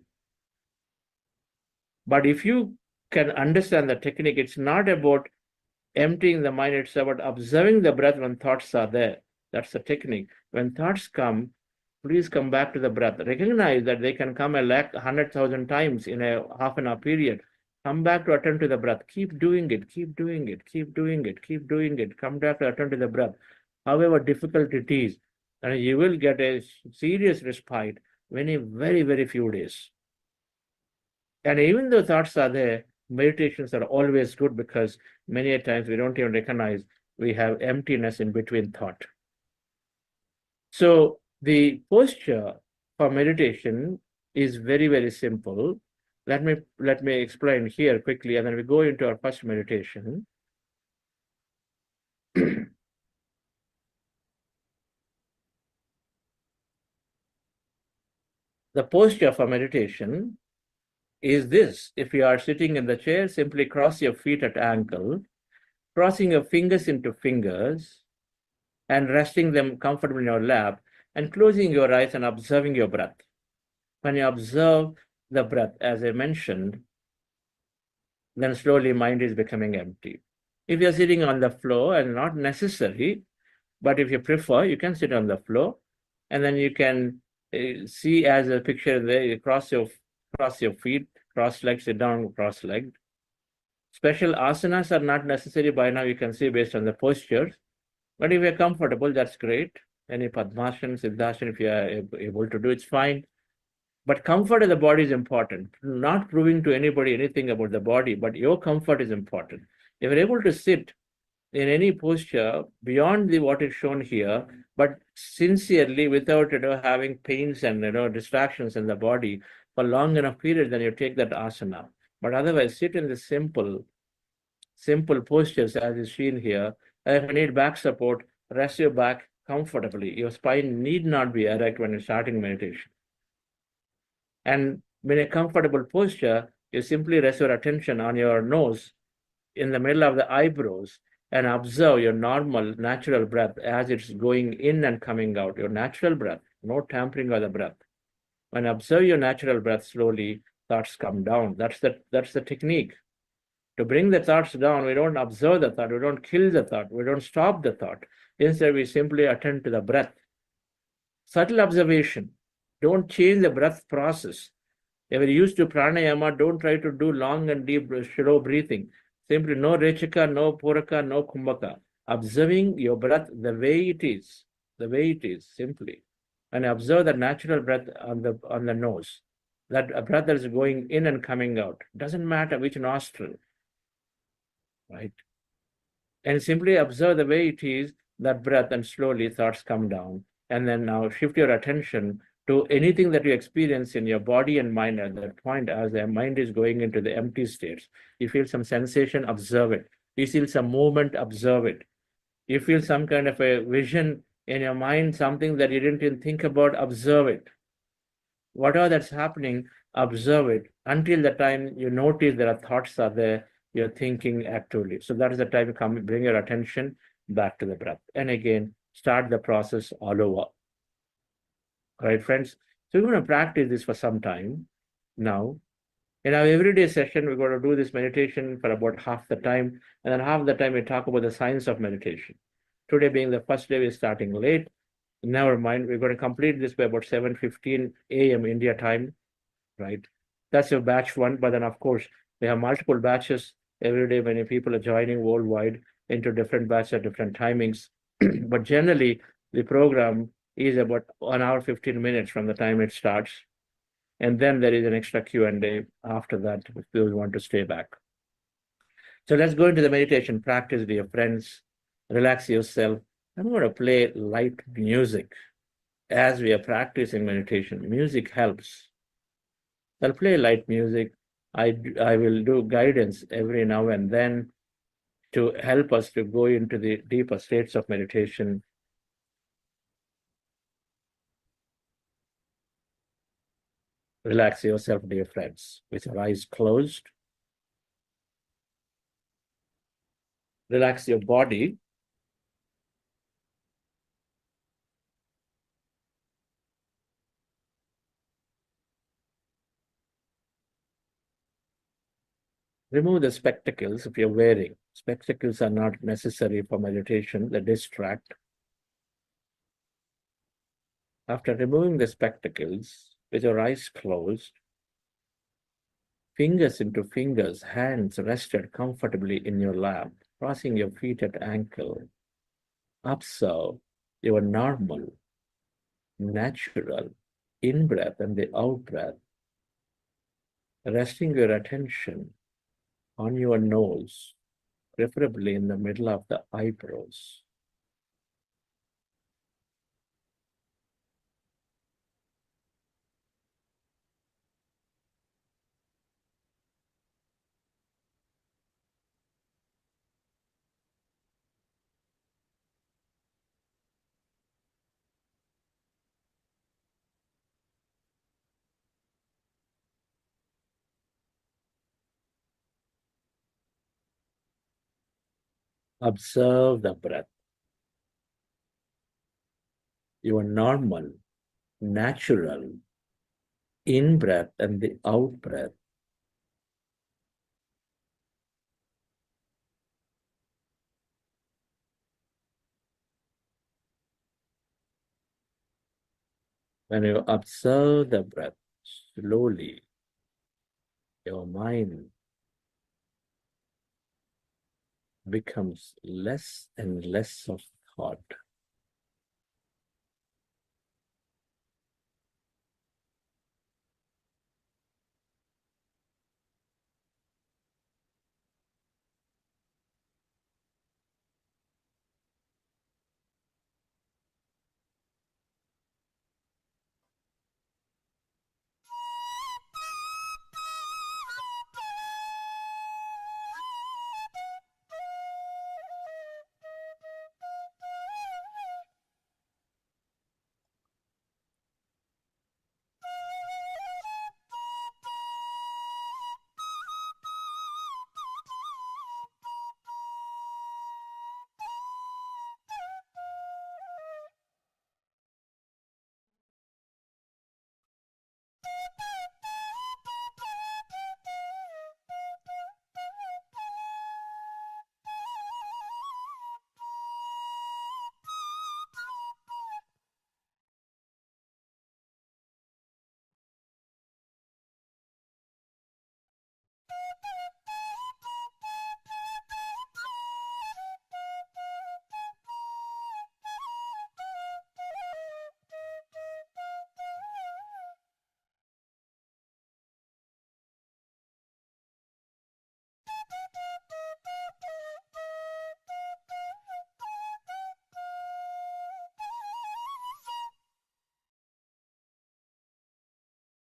But if you can understand the technique, it's not about emptying the mind, it's about observing the breath when thoughts are there. That's the technique. When thoughts come, please come back to the breath. Recognize that they can come 100,000 times in a half an hour period. Come back to attend to the breath. Keep doing it, keep doing it, keep doing it, keep doing it. Come back to attend to the breath. However difficult it is, and you will get a serious respite in very, very few days. And even though thoughts are there, meditations are always good because many a times we don't even recognize we have emptiness in between thought. So the posture for meditation is very, very simple. Let me explain here quickly, and then we go into our first meditation. The posture for meditation is this. If you are sitting in the chair, simply cross your feet at ankle, crossing your fingers into fingers, and resting them comfortably in your lap, and closing your eyes and observing your breath. When you observe the breath, as I mentioned, then slowly mind is becoming empty. If you're sitting on the floor, and not necessary, but if you prefer, you can sit on the floor, and then you can see as a picture there, you cross your feet, cross legs, sit down, cross legged. Special asanas are not necessary. By now you can see based on the postures. But if you're comfortable, that's great. Any Padmasana, Siddhasana, if you are able to do, it's fine. But comfort of the body is important. Not proving to anybody anything about the body, but your comfort is important. If you're able to sit in any posture beyond what is shown here, but sincerely, without having pains and distractions in the body for long enough period, then you take that asana. But otherwise, sit in the simple postures as is seen here. And if you need back support, rest your back comfortably. Your spine need not be erect when you're starting meditation. And in a comfortable posture, you simply rest your attention on your nose in the middle of the eyebrows and observe your normal, natural breath as it's going in and coming out. Your natural breath, no tampering of the breath. When you observe your natural breath slowly, thoughts come down. That's the technique. To bring the thoughts down, we don't observe the thought, we don't kill the thought, we don't stop the thought. Instead, we simply attend to the breath. Subtle observation. Don't change the breath process. If you're used to pranayama, don't try to do long and deep, slow breathing. Simply no rechaka, no puraka, no kumbhaka. Observing your breath the way it is, simply. And observe the natural breath on the nose. That a breath is going in and coming out. Doesn't matter which nostril, right? And simply observe the way it is, that breath, and slowly thoughts come down. And then now shift your attention to anything that you experience in your body and mind at that point, as the mind is going into the empty states. You feel some sensation, observe it. You feel some movement, observe it. You feel some kind of a vision in your mind, something that you didn't even think about, observe it. Whatever that's happening, observe it until the time you notice there are thoughts are there, you're thinking actively. So that is the time you come, bring your attention back to the breath. And again, start the process all over. All right, friends? So we're going to practice this for some time now. In our everyday session, we're going to do this meditation for about half the time, and then half the time we talk about the science of meditation. Today being the first day, we're starting late. Never mind, we're going to complete this by about 7:15 a.m. India time, right? That's your batch one, but then of course, we have multiple batches every day. Many people are joining worldwide into different batches at different timings. But generally, the program is about 1 hour, 15 minutes from the time it starts. And then there is an extra Q&A after that, if those want to stay back. So let's go into the meditation practice, dear friends. Relax yourself. I'm going to play light music as we are practicing meditation. Music helps. I'll play light music. I will do guidance every now and then to help us to go into the deeper states of meditation. Relax yourself, dear friends, with your eyes closed. Relax your body. Remove the spectacles if you're wearing. Spectacles are not necessary for meditation, they distract. After removing the spectacles, with your eyes closed, fingers into fingers, hands rested comfortably in your lap, crossing your feet at ankle. Observe your normal, natural in-breath and the out-breath, resting your attention on your nose, preferably in the middle of the eyebrows. Observe the breath, your normal, natural in-breath and the out-breath. When you observe the breath slowly, your mind becomes less and less of thought.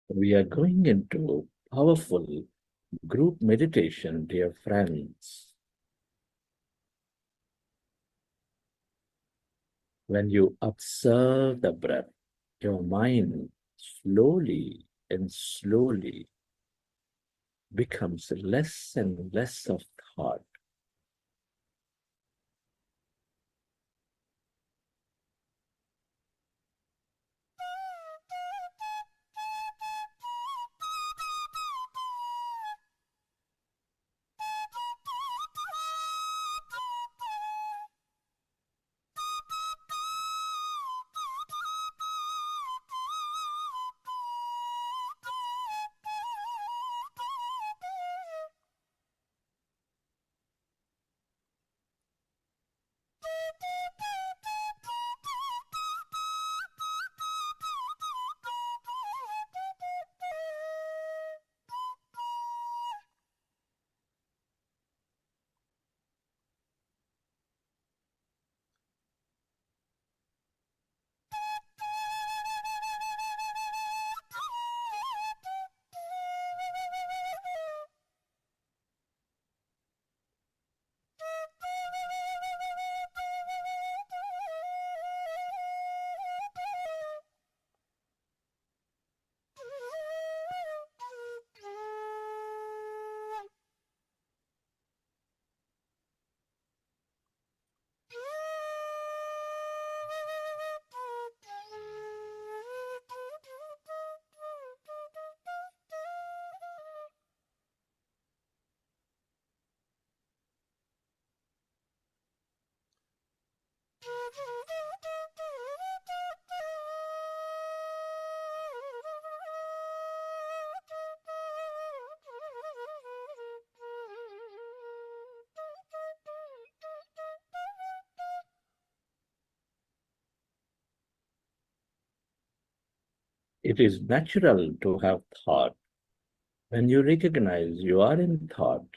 We are going into powerful group meditation, dear friends. When you observe the breath, your mind slowly and slowly becomes less and less of thought. It is natural to have thought. When you recognize you are in thought,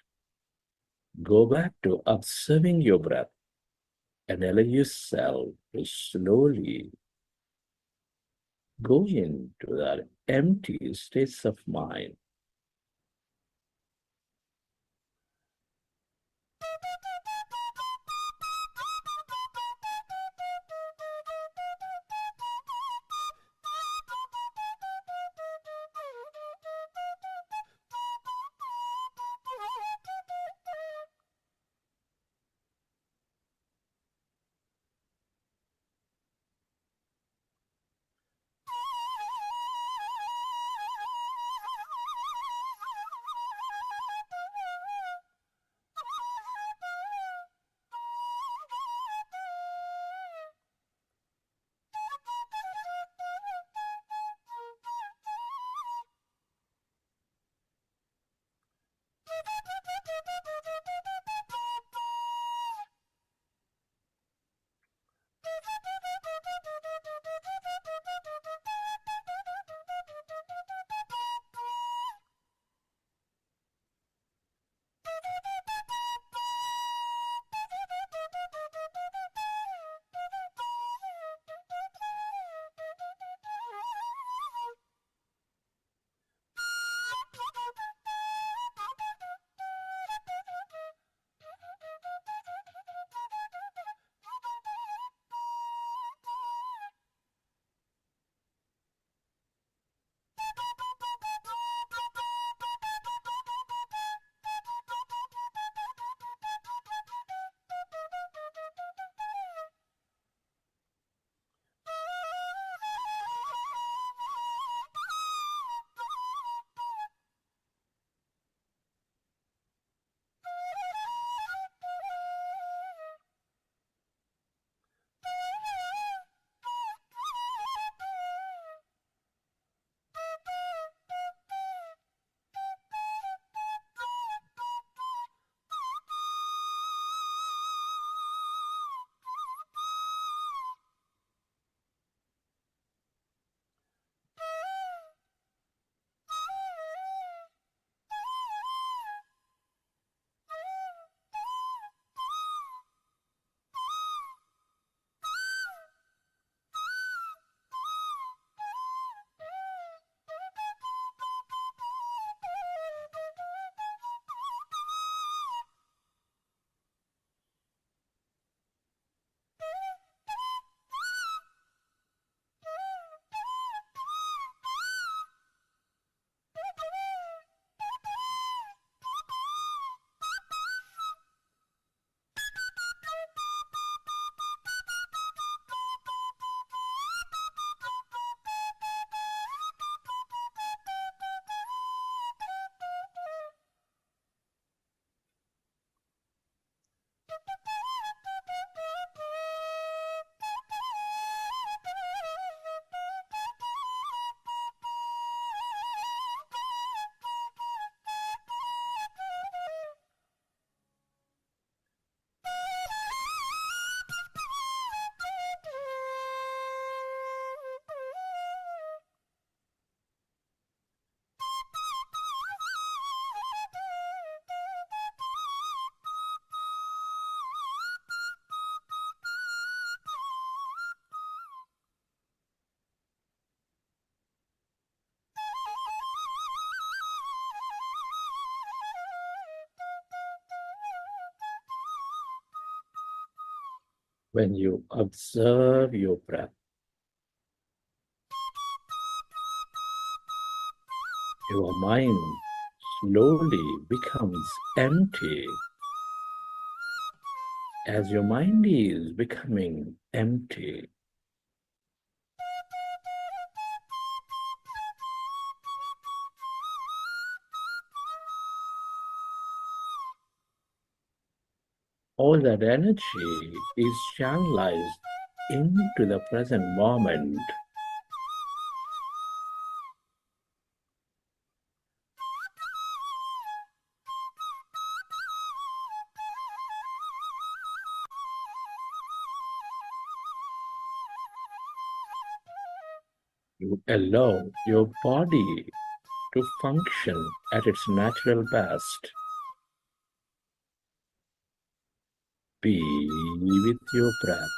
go back to observing your breath and allow yourself to slowly go into that empty states of mind. when you observe your breath, your mind slowly becomes empty. As your mind is becoming empty, all that energy is channelized into the present moment. You allow your body to function at its natural best. Be with your breath.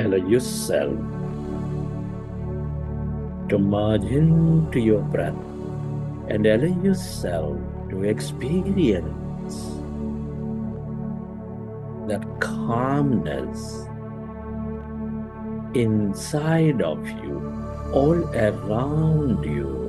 allow yourself to merge into your breath and allow yourself to experience that calmness inside of you, all around you.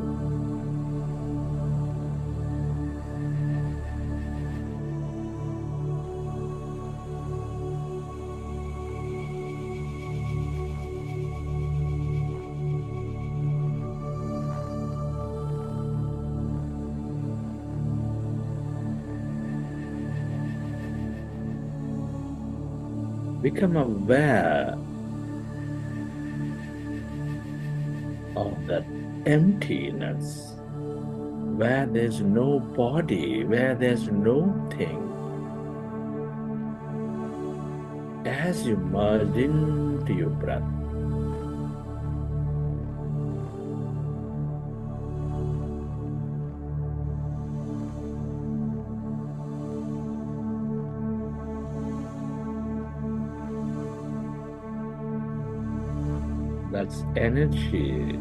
Become aware of that emptiness, where there's no body, where there's no thing. As you merge into your breath, that's energy.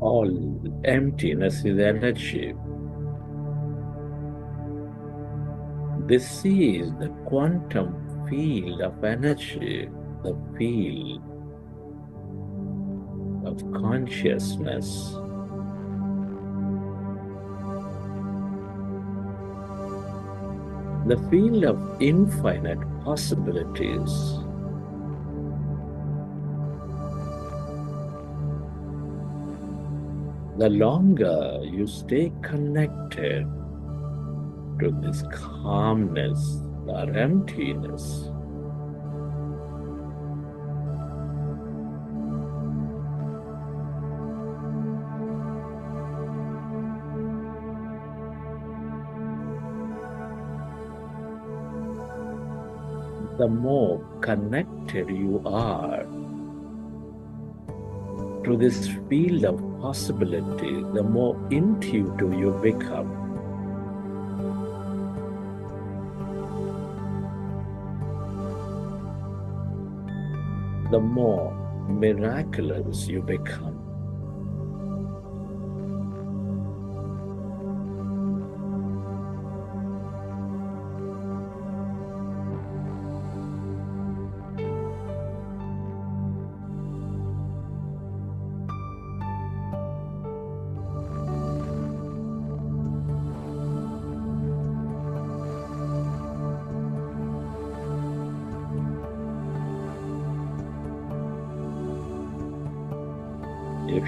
All emptiness is energy. This is the quantum field of energy, the field of consciousness. The field of infinite possibilities. The longer you stay connected to this calmness or emptiness, the more connected you are to this field of possibility, the more intuitive you become. The more miraculous you become.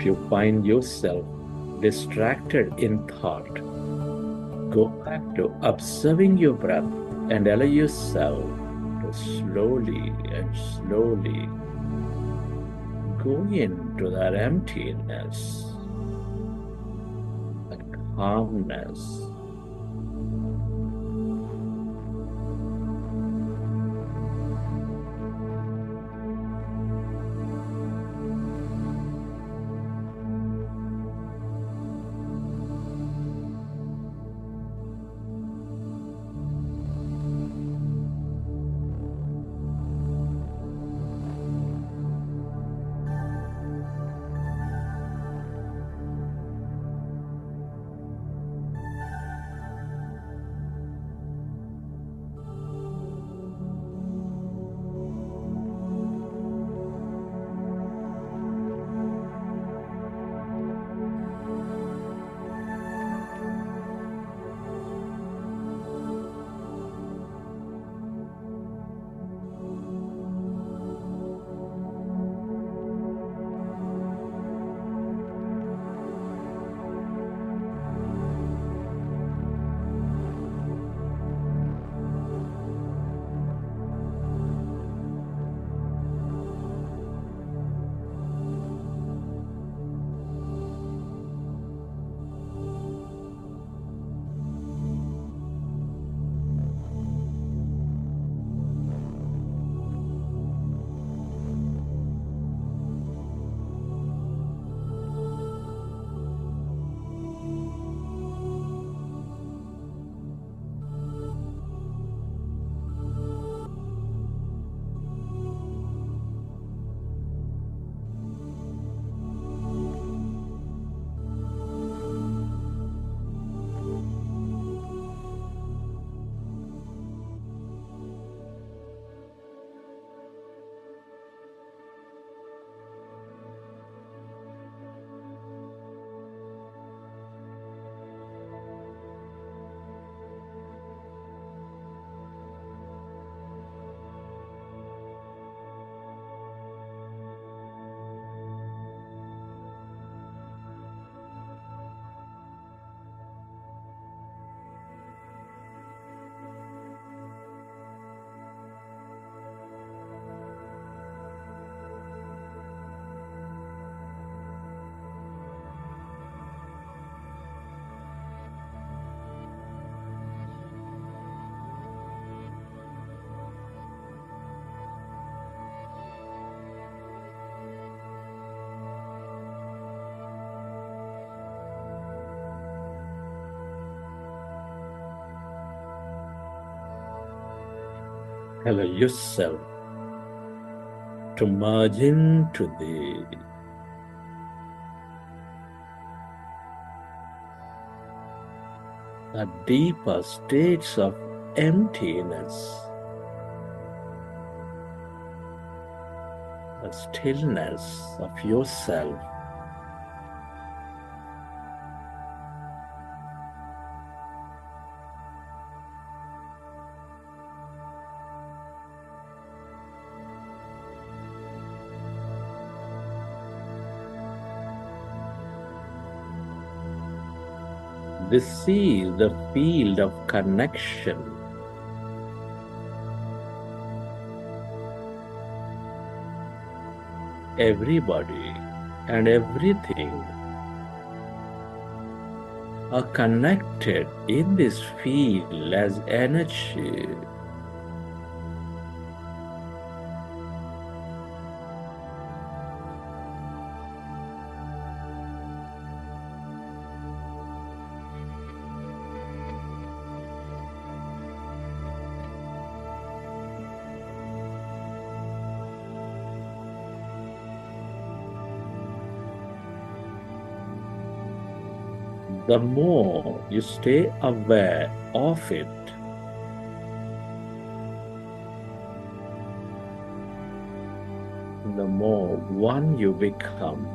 if you find yourself distracted in thought, go back to observing your breath and allow yourself to slowly and slowly go into that emptiness, that calmness. Allow yourself to merge into the deeper states of emptiness, the stillness of yourself. This is the field of connection. Everybody and everything are connected in this field as energy. The more you stay aware of it, the more one you become.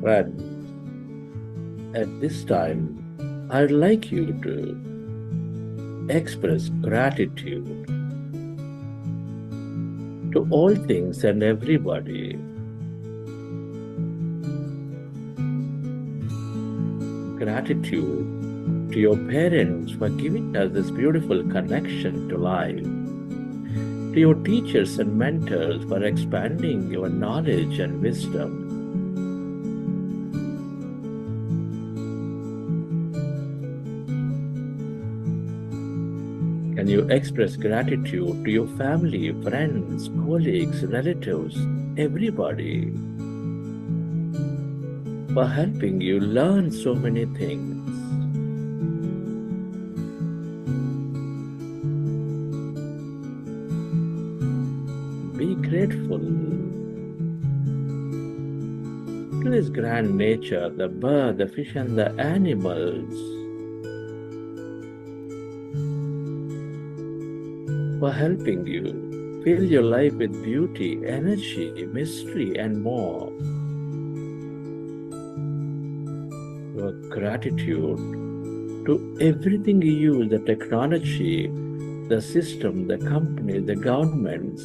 Friends, at this time, I'd like you to express gratitude to all things and everybody. Gratitude to your parents for giving us this beautiful connection to life, to your teachers and mentors for expanding your knowledge and wisdom. Can you express gratitude to your family, friends, colleagues, relatives, everybody for helping you learn so many things? Be grateful to this grand nature, the bird, the fish, and the animals, for helping you fill your life with beauty, energy, mystery, and more. Your gratitude to everything you use, the technology, the system, the company, the governments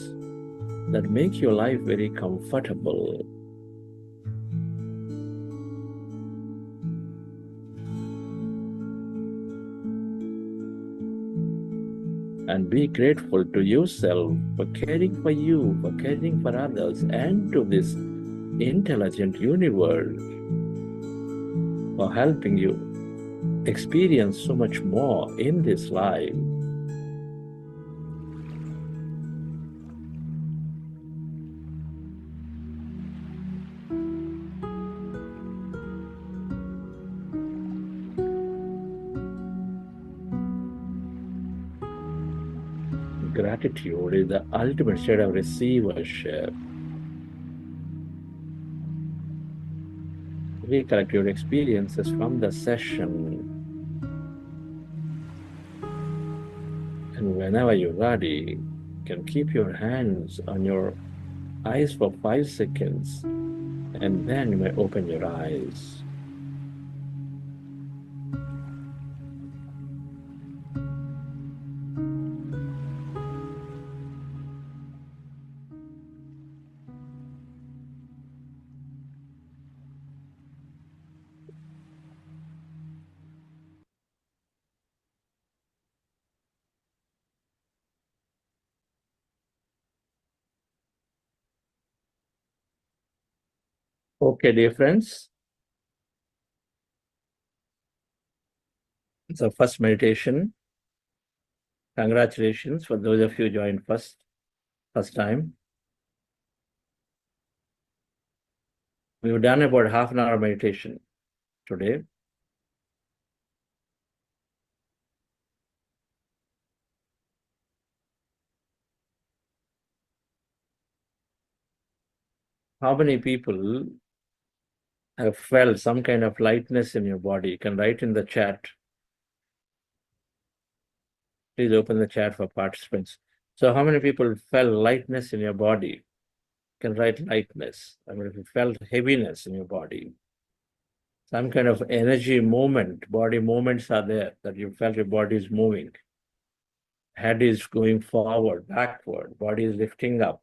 that make your life very comfortable. And be grateful to yourself for caring for you, for caring for others, and to this intelligent universe for helping you experience so much more in this life. Gratitude is the ultimate state of receivership. Recollect your experiences from the session. And whenever you're ready, you can keep your hands on your eyes for 5 seconds, and then you may open your eyes. Okay, dear friends. It's our first meditation. Congratulations for those of you who joined first time. We've done about half an hour meditation today. How many people have felt some kind of lightness in your body? You can write in the chat. Please open the chat for participants. So how many people felt lightness in your body? You can write lightness. I mean, if you felt heaviness in your body, some kind of energy movement, body movements are there that you felt your body is moving. Head is going forward, backward, body is lifting up.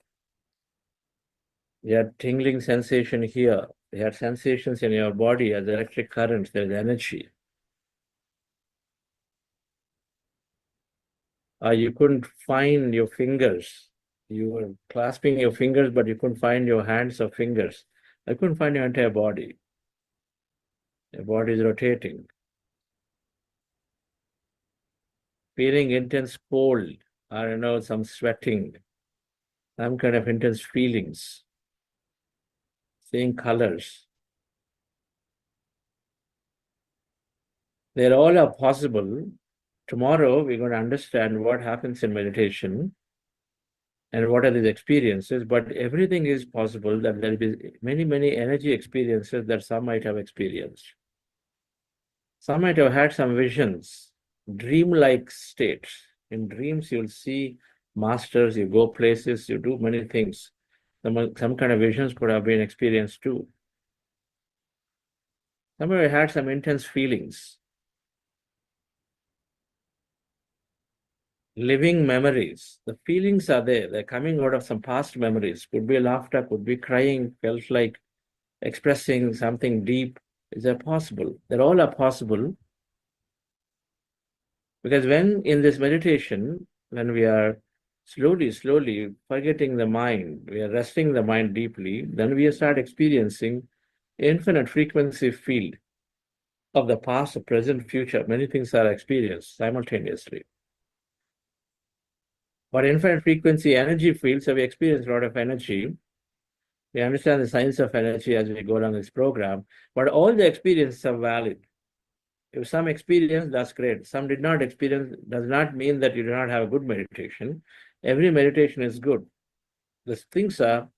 You had tingling sensation here. You had sensations in your body as electric currents, there's energy. You couldn't find your fingers. You were clasping your fingers, but you couldn't find your hands or fingers. I couldn't find your entire body. Your body is rotating. Feeling intense cold, I don't know, some sweating, some kind of intense feelings. Seeing colors. They all are possible. Tomorrow, we're going to understand what happens in meditation and what are these experiences, but everything is possible that there will be many, many energy experiences that some might have experienced. Some might have had some visions, dream-like states. In dreams, you'll see masters, you go places, you do many things. Some kind of visions could have been experienced too. Some of you had some intense feelings. Living memories. The feelings are there. They're coming out of some past memories. Could be laughter, could be crying, felt like expressing something deep. Is that possible? That all are possible. Because when in this meditation, when we are slowly forgetting the mind, we are resting the mind deeply, then we start experiencing infinite frequency field of the past, the present, future. Many things are experienced simultaneously. But infinite frequency energy field, so we experience a lot of energy. We understand the science of energy as we go down this program, but all the experiences are valid. If some experience, that's great. Some did not experience, does not mean that you do not have a good meditation. Every meditation is good. The things are,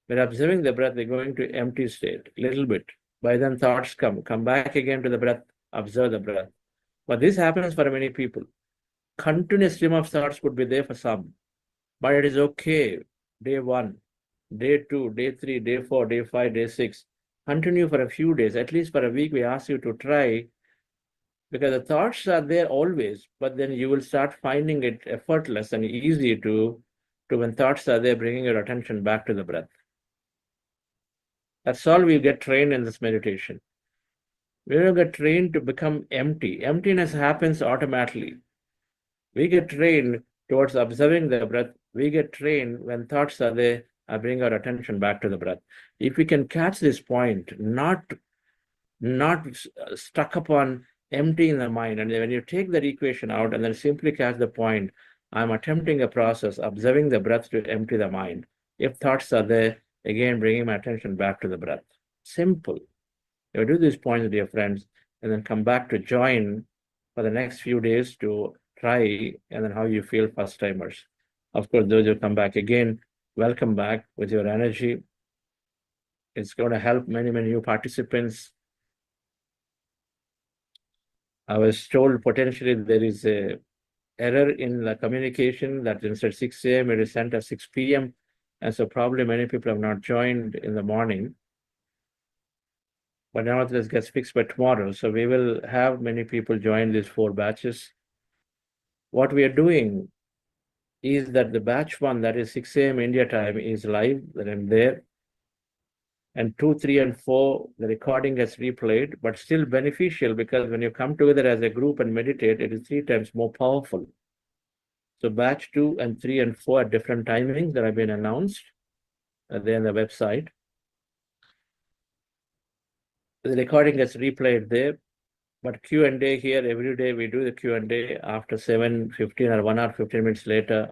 when observing the breath, they're going to empty state, little bit. By then thoughts come back again to the breath, observe the breath. But this happens for many people. Continuous stream of thoughts could be there for some, but it is okay. Day 1, day 2, day 3, day 4, day 5, day 6. Continue for a few days, at least for a week. We ask you to try, because the thoughts are there always, but then you will start finding it effortless and easy to when thoughts are there, bringing your attention back to the breath. That's all we get trained in this meditation. We don't get trained to become empty. Emptiness happens automatically. We get trained towards observing the breath. We get trained when thoughts are there, I bring our attention back to the breath. If we can catch this point, not stuck upon emptying the mind, and when you take that equation out and then simply catch the point, I'm attempting a process, observing the breath to empty the mind. If thoughts are there, again, bringing my attention back to the breath. Simple. You do these points, dear friends, and then come back to join for the next few days to try, and then how you feel, first timers. Of course, those who come back again, welcome back with your energy. It's going to help many new participants. I was told potentially there is a error in the communication that instead of 6 a.m. it is sent at 6 p.m. And so probably many people have not joined in the morning. But now this gets fixed by tomorrow. So we will have many people join these 4 batches. What we are doing is that the batch 1, that is 6 a.m. India time, is live, that I'm there. And 2, 3, and 4, the recording gets replayed, but still beneficial, because when you come together as a group and meditate, it is 3 times more powerful. So batch 2 and 3 and 4 at different timings that have been announced there on the website. The recording gets replayed there, but Q&A here, every day we do the Q&A after 7:15 or 1 hour 15 minutes later.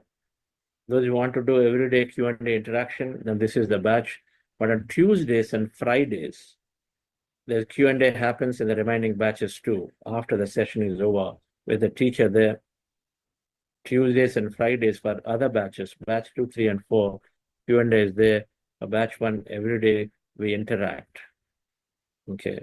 Those who want to do everyday Q&A interaction, then this is the batch. But on Tuesdays and Fridays, the Q&A happens in the remaining batches too, after the session is over, with the teacher there. Tuesdays and Fridays for other batches, batch 2, 3, and 4, Q&A is there. For batch 1, every day we interact. Okay.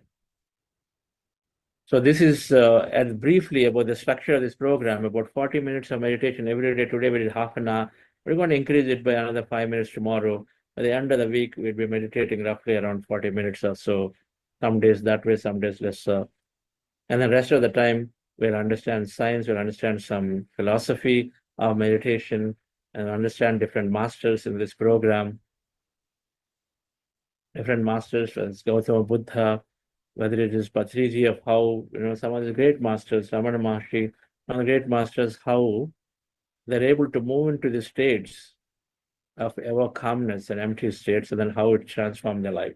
So this is and briefly about the structure of this program, about 40 minutes of meditation every day. Today we did half an hour. We're going to increase it by another 5 minutes tomorrow. At the end of the week, we'll be meditating roughly around 40 minutes or so. Some days that way, some days less. And the rest of the time, we'll understand science, we'll understand some philosophy of meditation, and understand different masters in this program. Different masters, whether it's Gautama Buddha, whether it is Patriji, of how, some of the great masters, Ramana Maharshi, some of the great masters, how they're able to move into the states of ever calmness and empty states, and then how it transformed their life.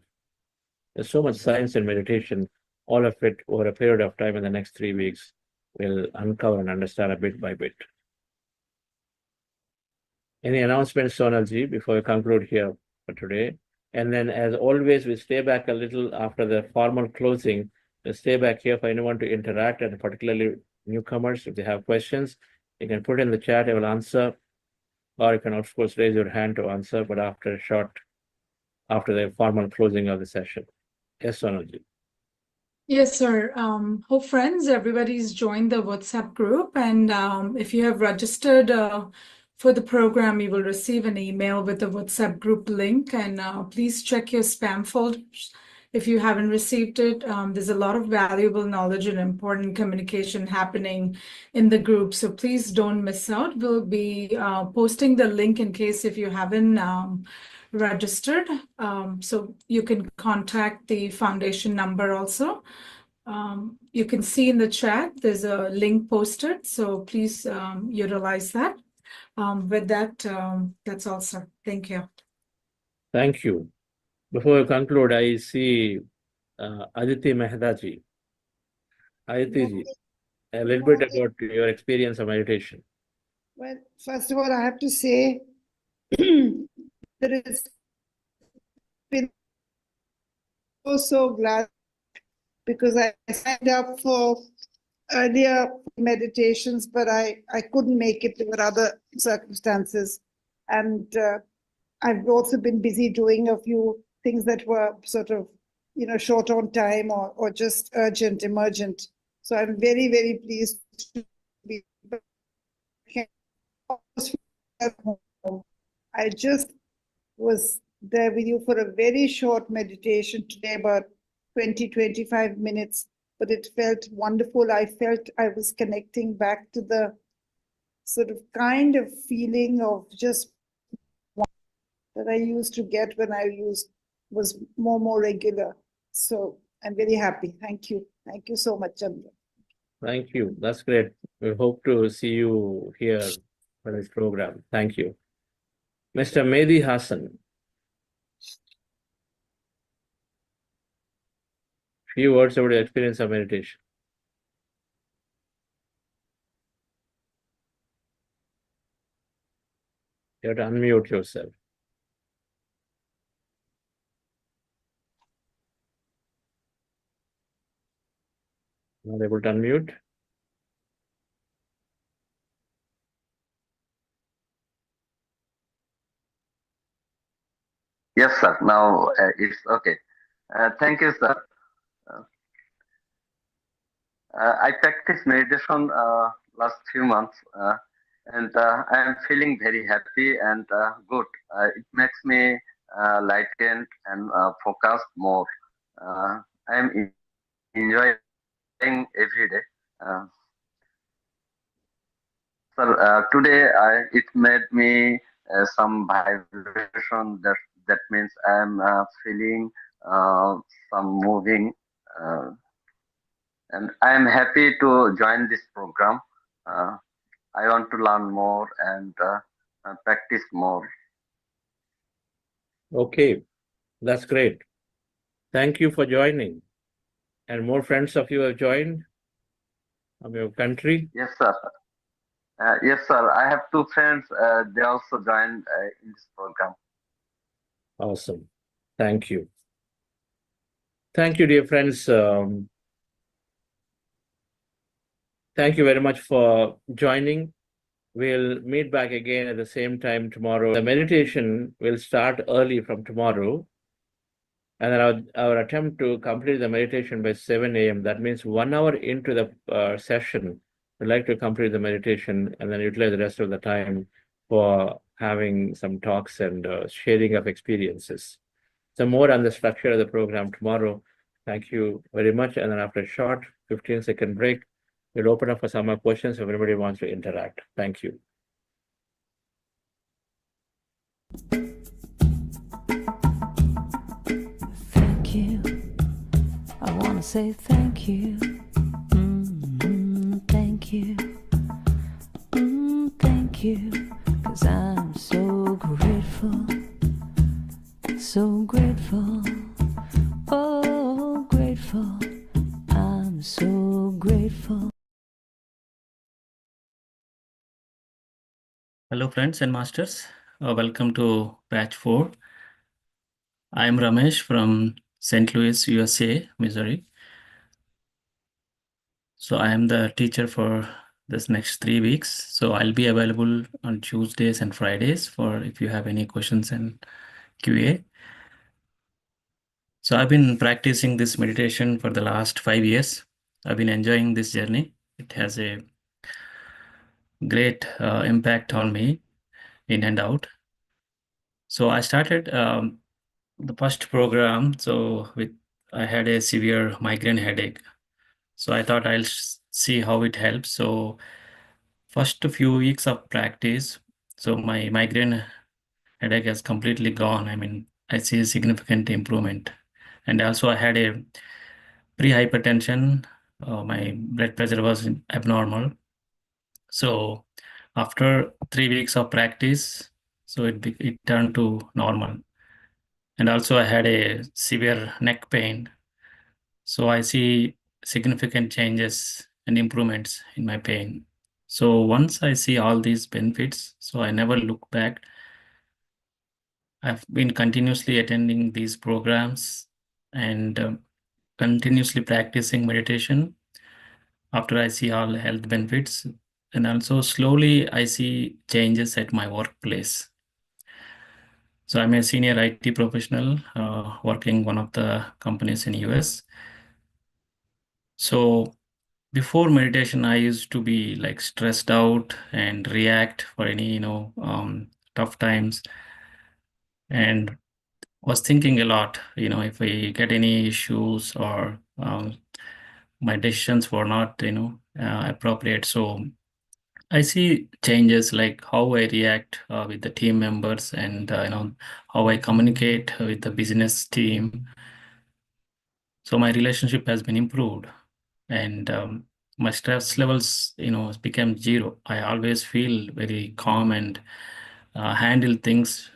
There's so much science and meditation, all of it over a period of time in the next 3 weeks, we'll uncover and understand a bit by bit. Any announcements, Sonalji, before we conclude here for today? And then, as always, we stay back a little after the formal closing. We'll stay back here for anyone to interact, and particularly newcomers. If they have questions, you can put in the chat, I will answer. Or you can, of course, raise your hand to answer, but after the formal closing of the session. Yes, Sonalji. Yes, sir. Hope friends, everybody's joined the WhatsApp group. And if you have registered for the program, you will receive an email with the WhatsApp group link. And please check your spam folders If you haven't received it, there's a lot of valuable knowledge and important communication happening in the group. So please don't miss out. We'll be posting the link in case if you haven't registered. So you can contact the foundation number also. You can see in the chat, there's a link posted. So please utilize that. With that, that's all, sir. Thank you. Thank you. Before we conclude, I see Aditi Mehdaji. Aditi ji, a little bit about your experience of meditation. Well, first of all, I have to say that it's been so glad because I signed up for earlier meditations, but I couldn't make it. There were other circumstances. And I've also been busy doing a few things that were sort of, short on time or just urgent, emergent. So I'm very, very pleased to be back at home. I just was there with you for a very short meditation today, about 20-25 minutes, but it felt wonderful. I felt I was connecting back to the sort of kind of feeling of just that I used to get when I was more regular. So I'm very happy. Thank you. Thank you so much, Chandra. Thank you. That's great. We hope to see you here for this program. Thank you. Mr. Mehdi Hassan. Few words about your experience of meditation. You have to unmute yourself. Not able to unmute? Yes, sir. Now it's okay. Thank you, sir. I practiced meditation last few months, and I am feeling very happy and good. It makes me lightened and focused more. I am enjoying every day. Sir, today it made me some vibration. That means I am feeling some moving. And I am happy to join this program. I want to learn more and practice more. Okay, that's great. Thank you for joining. And more friends of you have joined from your country? Yes, sir. Yes, sir. I have two friends. They also joined in this program. Awesome. Thank you. Thank you, dear friends. Thank you very much for joining. We'll meet back again at the same time tomorrow. The meditation will start early from tomorrow. And then our attempt to complete the meditation by 7 a.m. That means 1 hour into the session, we'd like to complete the meditation and then utilize the rest of the time for having some talks and sharing of experiences. So more on the structure of the program tomorrow. Thank you very much. And then after a short 15-second break, we'll open up for some more questions if anybody wants to interact. Thank you. Thank you. I want to say thank you. Thank you. Thank you. 'Cause I'm so grateful. So grateful. Oh, grateful. I'm so grateful. Hello, friends and masters. Welcome to batch 4. I'm Ramesh from St. Louis, USA, Missouri. So I am the teacher for this next 3 weeks. So I'll be available on Tuesdays and Fridays for if you have any questions and QA. So I've been practicing this meditation for the last 5 years. I've been enjoying this journey. It has a great impact on me in and out. So I started the first program with I had a severe migraine headache. So I thought I'll see how it helps. So first few weeks of practice, so my migraine headache has completely gone. I mean, I see a significant improvement. And also I had a pre-hypertension. My blood pressure was abnormal. So after 3 weeks of practice, so it turned to normal. And also I had a severe neck pain. So I see significant changes and improvements in my pain. So once I see all these benefits, so I never look back. I've been continuously attending these programs and continuously practicing meditation after I see all health benefits. And also slowly I see changes at my workplace. So I'm a senior IT professional working one of the companies in US. So before meditation, I used to be like stressed out and react for any, tough times, and was thinking a lot, if I get any issues or my decisions were not, appropriate. So I see changes like how I react with the team members and, how I communicate with the business team. So my relationship has been improved, and my stress levels, became zero. I always feel very calm and handle things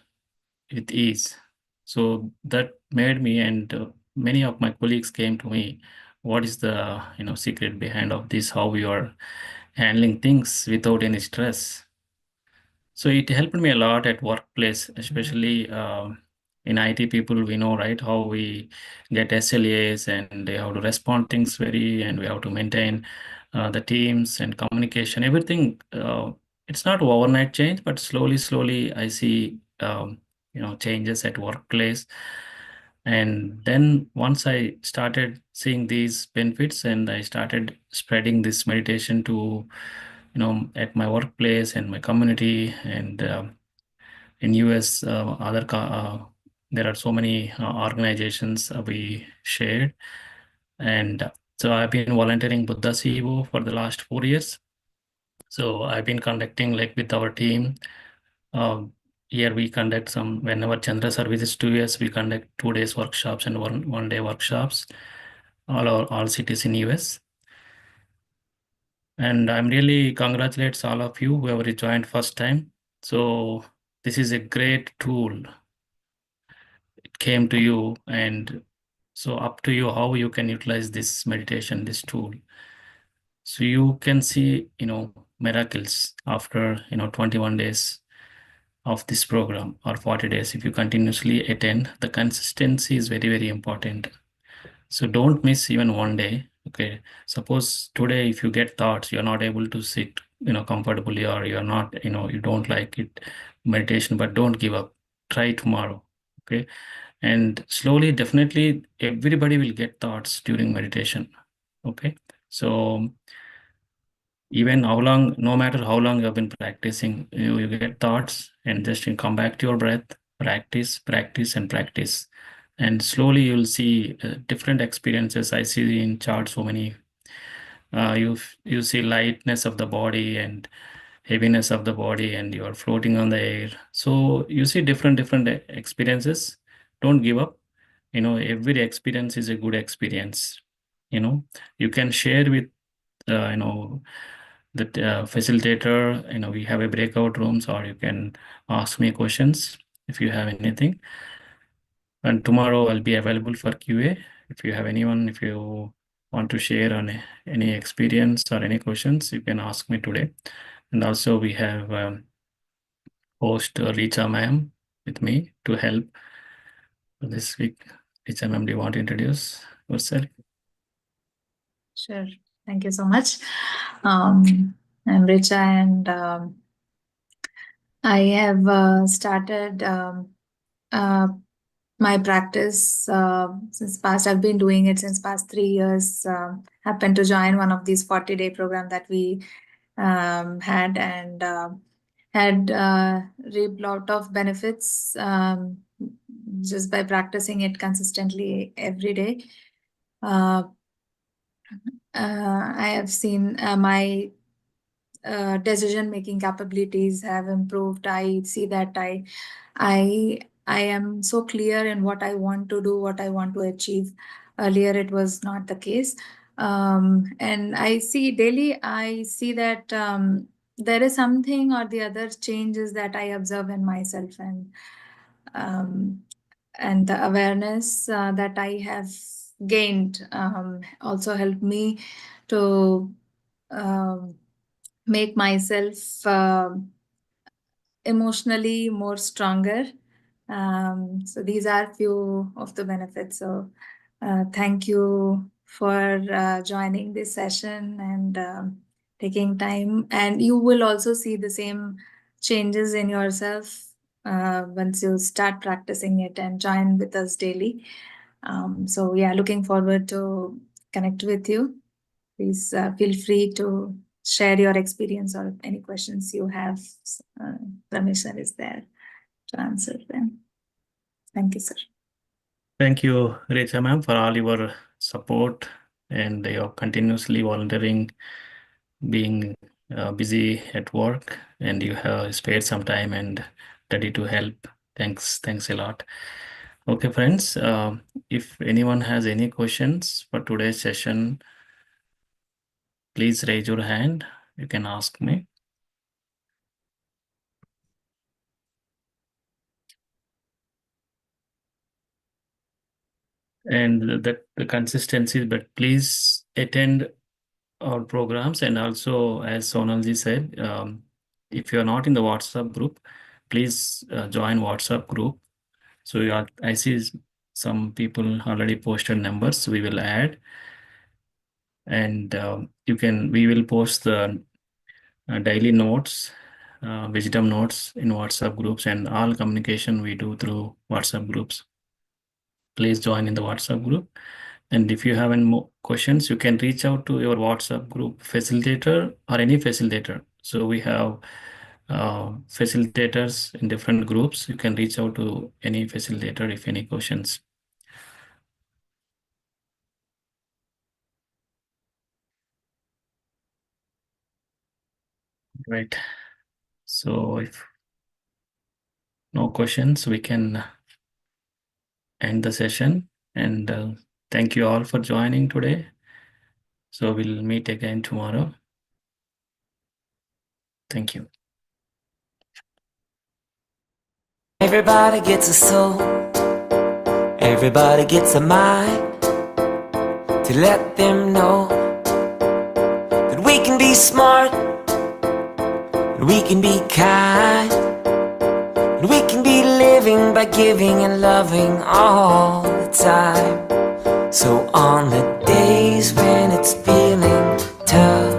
with ease. So that made me, and many of my colleagues came to me, what is the secret behind of this, how you are handling things without any stress? So it helped me a lot at workplace, especially in IT people, we know, right, how we get SLAs and they have to respond things and we have to maintain the teams and communication, everything. It's not overnight change, but slowly, I see, changes at workplace. And then once I started seeing these benefits and I started spreading this meditation to, at my workplace and my community and in US, there are so many organizations we shared. And so I've been volunteering Buddha CEO for the last 4 years. So I've been conducting like with our team. Here we conduct some, whenever Chandra sir visits to US, we conduct 2 days workshops and one day workshops, all cities in US. And I'm really congratulates all of you whoever joined first time. So this is a great tool. It came to you, and so up to you how you can utilize this meditation, this tool. So you can see, miracles after, 21 days of this program or 40 days. If you continuously attend, the consistency is very, very important. So don't miss even one day. Okay. Suppose today, if you get thoughts, you're not able to sit, comfortably, or you're not, you don't like it, meditation, but don't give up. Try tomorrow. Okay. And slowly, definitely, everybody will get thoughts during meditation. Okay. So even how long, no matter how long you have been practicing, you get thoughts, and just you come back to your breath, practice, and practice. And slowly you'll see different experiences. I see in chart so many, you see lightness of the body and heaviness of the body, and you are floating on the air. So you see different experiences. Don't give up. Every experience is a good experience. You can share with, the facilitator. We have a breakout rooms, or you can ask me questions if you have anything. And tomorrow I'll be available for QA. If you have anyone, if you want to share on any experience or any questions, you can ask me today. And also we have host Richa ma'am with me to help this week. Richa ma'am, do you want to introduce yourself? Sure. Thank you so much. I'm Richa, and I have started my practice since past. I've been doing it since past 3 years. Happened to join one of these 40-day program that we had, and had reaped lot of benefits just by practicing it consistently every day. I have seen my decision-making capabilities have improved. I see that I am so clear in what I want to do, what I want to achieve. Earlier, it was not the case. And I see daily, I see that there is something or the other changes that I observe in myself, and the awareness that I have gained also helped me to make myself emotionally more stronger. So these are few of the benefits. So thank you for joining this session and taking time. And you will also see the same changes in yourself once you start practicing it and join with us daily. So yeah, looking forward to connect with you. Please feel free to share your experience or any questions you have. Ramesh sir is there to answer them. Thank you, sir. Thank you, Richa ma'am, for all your support and your continuously volunteering, being busy at work, and you have spared some time and ready to help. Thanks a lot. Okay, friends, if anyone has any questions for today's session, please raise your hand. You can ask me. And the consistency, but please attend our programs. And also, as Sonalji said, if you're not in the WhatsApp group, please join WhatsApp group. So I see some people already posted numbers, we will add. And we will post the daily notes, wisdom notes in WhatsApp groups, and all communication we do through WhatsApp groups. Please join in the WhatsApp group. And if you have any more questions, you can reach out to your WhatsApp group facilitator or any facilitator. So we have facilitators in different groups. You can reach out to any facilitator if any questions. Right. So if no questions, we can end the session. And thank you all for joining today. So we'll meet again tomorrow. Thank you. Everybody gets a soul. Everybody gets a mind. To let them know that we can be smart, that we can be kind, and we can be living by giving and loving all the time. So on the days when it's feeling tough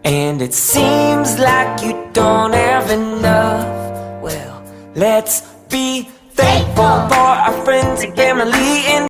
and it seems like you don't have enough, well, let's be thankful for our friends and family.